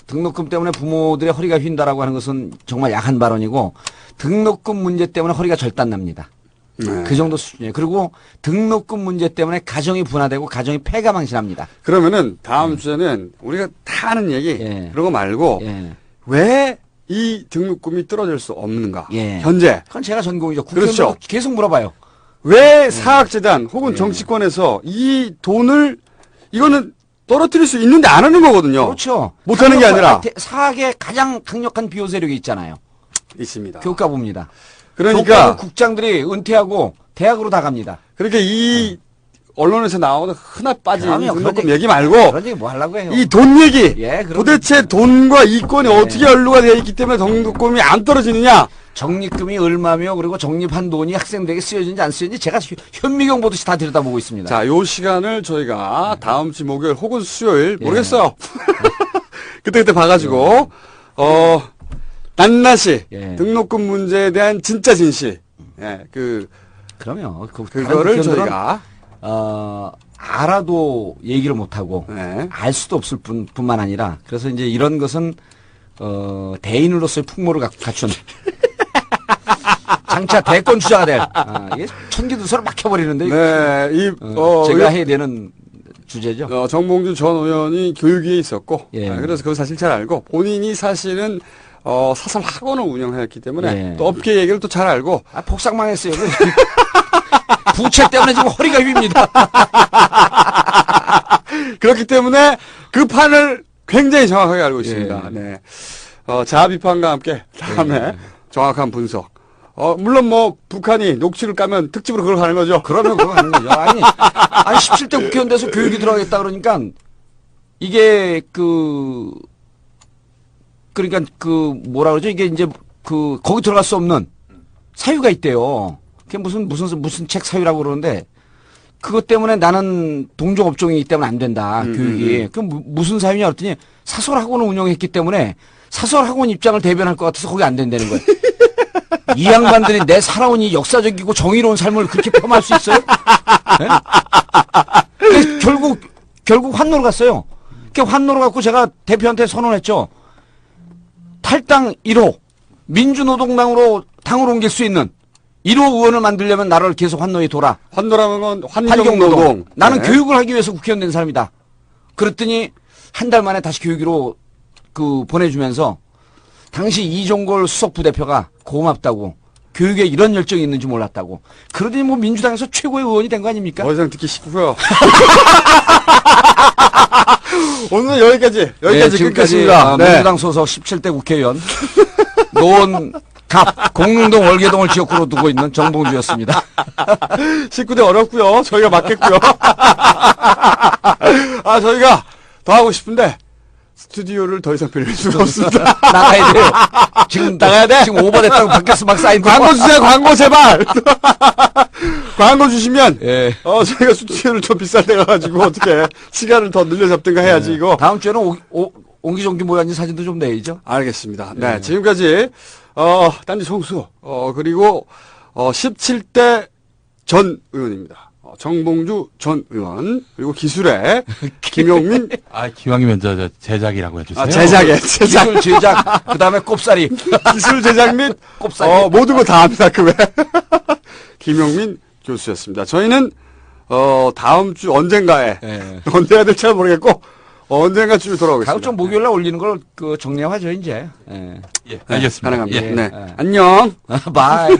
등록금 때문에 부모들의 허리가 휜다라고 하는 것은 정말 야한 발언이고 등록금 문제 때문에 허리가 절단납니다. 그 정도 수준이에요. 그리고 등록금 문제 때문에 가정이 분화되고 가정이 패가망신합니다. 그러면은 다음 주에는 우리가 다 하는 얘기 그런 거 말고 왜 이 등록금이 떨어질 수 없는가? 현재. 그건 제가 전공이죠. 국회의원도 계속 물어봐요. 왜 사학재단 혹은 정치권에서 이 돈을 이거는 떨어뜨릴 수 있는데 안 하는 거거든요. 그렇죠. 못하는 게 아니라. 사학의 가장 강력한 비호 세력이 있잖아요. 있습니다. 교육가부입니다. 그러니까 국장들이 은퇴하고 대학으로 다 갑니다. 그러니까 이 언론에서 나오는 흔하 빠진 등록금 얘기 말고 그런 얘기 뭐 하려고 해요. 이 돈 얘기. 도대체 돈과 이권이 어떻게 연루가 되어 있기 때문에 등록금이 안 떨어지느냐. 적립금이 얼마며 그리고 적립한 돈이 학생들에게 쓰여지는지 안 쓰여지는지 제가 현미경 보듯이 다 들여다보고 있습니다. 자, 요 시간을 저희가 다음 주 목요일 혹은 수요일 모르겠어요. 그때 봐가지고 낱낱이 등록금 문제에 대한 진짜 진실. 그러면 그거를 저희가 알아도 얘기를 못하고 알 수도 없을 뿐만 아니라 그래서 이제 이런 것은 대인으로서의 풍모를 갖춘 장차 대권 주자가 될. 이게 천기두서를 막혀버리는데. 네, 제가 해야 되는 주제죠. 정봉주 전 의원이 교육위에 있었고, 예. 그래서 그걸 사실 잘 알고, 본인이 사실은, 사설 학원을 운영했기 때문에, 예. 또 업계 얘기를 또 잘 알고. 폭삭망했어요. 부채 때문에 지금 허리가 휩니다. 그렇기 때문에 그 판을 굉장히 정확하게 알고 있습니다. 네. 자아 비판과 함께 다음에 정확한 분석. 물론 뭐 북한이 녹취를 까면 특집으로 그걸 가는 거죠. 그러면 그거 가는 거죠. 아니 17대 국회의원 돼서 교육이 들어가겠다 그러니까 이게 그러니까 뭐라 그러죠? 이게 이제 거기 들어갈 수 없는 사유가 있대요. 그게 무슨 책 사유라고 그러는데 그것 때문에 나는 동종업종이기 때문에 안 된다. 교육이. 그럼 무슨 사유냐 그랬더니 사설학원을 운영했기 때문에 사설학원 입장을 대변할 것 같아서 거기 안 된다는 거예요. 이 양반들이 내 살아온 이 역사적이고 정의로운 삶을 그렇게 폄하할 수 있어요? 네? 결국 환노로 갔어요. 환노로 갖고 제가 대표한테 선언했죠. 탈당 1호 민주노동당으로 당을 옮길 수 있는 1호 의원을 만들려면 나라를 계속 환노에 돌아. 환노라는 건 환경노동. 나는 교육을 하기 위해서 국회의원 된 사람이다. 그랬더니 한 달 만에 다시 교육으로 보내주면서 당시 이종걸 수석부대표가 고맙다고 교육에 이런 열정이 있는지 몰랐다고. 그러더니 뭐 민주당에서 최고의 의원이 된 거 아닙니까? 더 이상 듣기 싫고요. 오늘은 여기까지 끊겠습니다. 민주당 소속 17대 국회의원 노원갑 공릉동 월계동을 지역구로 두고 있는 정봉주였습니다. 19대 어렵고요. 저희가 맞겠고요. 저희가 더 하고 싶은데 스튜디오를 더 이상 빌릴 수가 없습니다. 나가야 돼요. 지금 나가야 돼. 지금 오버됐다고 밖에서 막 쌓인 광고 주세요. 광고 제발. 광고 주시면 저희가 스튜디오를 좀 비싼 데 가가지고 어떻게 시간을 더 늘려 잡든가 해야지 이거. 다음 주에는 옹기종기 모여앉은 사진도 좀 내야죠. 알겠습니다. 네, 지금까지 딴지 총수 그리고 17대 전 의원입니다. 정봉주 전 의원 그리고 기술의 김용민. 기왕이면 저 제작이라고 해주세요. 기술 제작 그다음에 꼽사리 기술 제작 및 꼽사리 모든 거 다 합니다. 그 외. 김용민 교수였습니다. 저희는 다음 주 언젠가에 언제 해야 될지 잘 모르겠고 언젠가쯤에 돌아오겠습니다. 다음 주 목요일날 올리는 걸 정리하죠 이제. 예, 알겠습니다. 가능합니다. 예. 네. 안녕. 바이.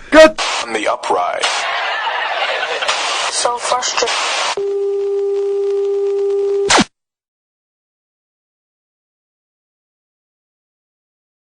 끝. On the upright. So frustrated.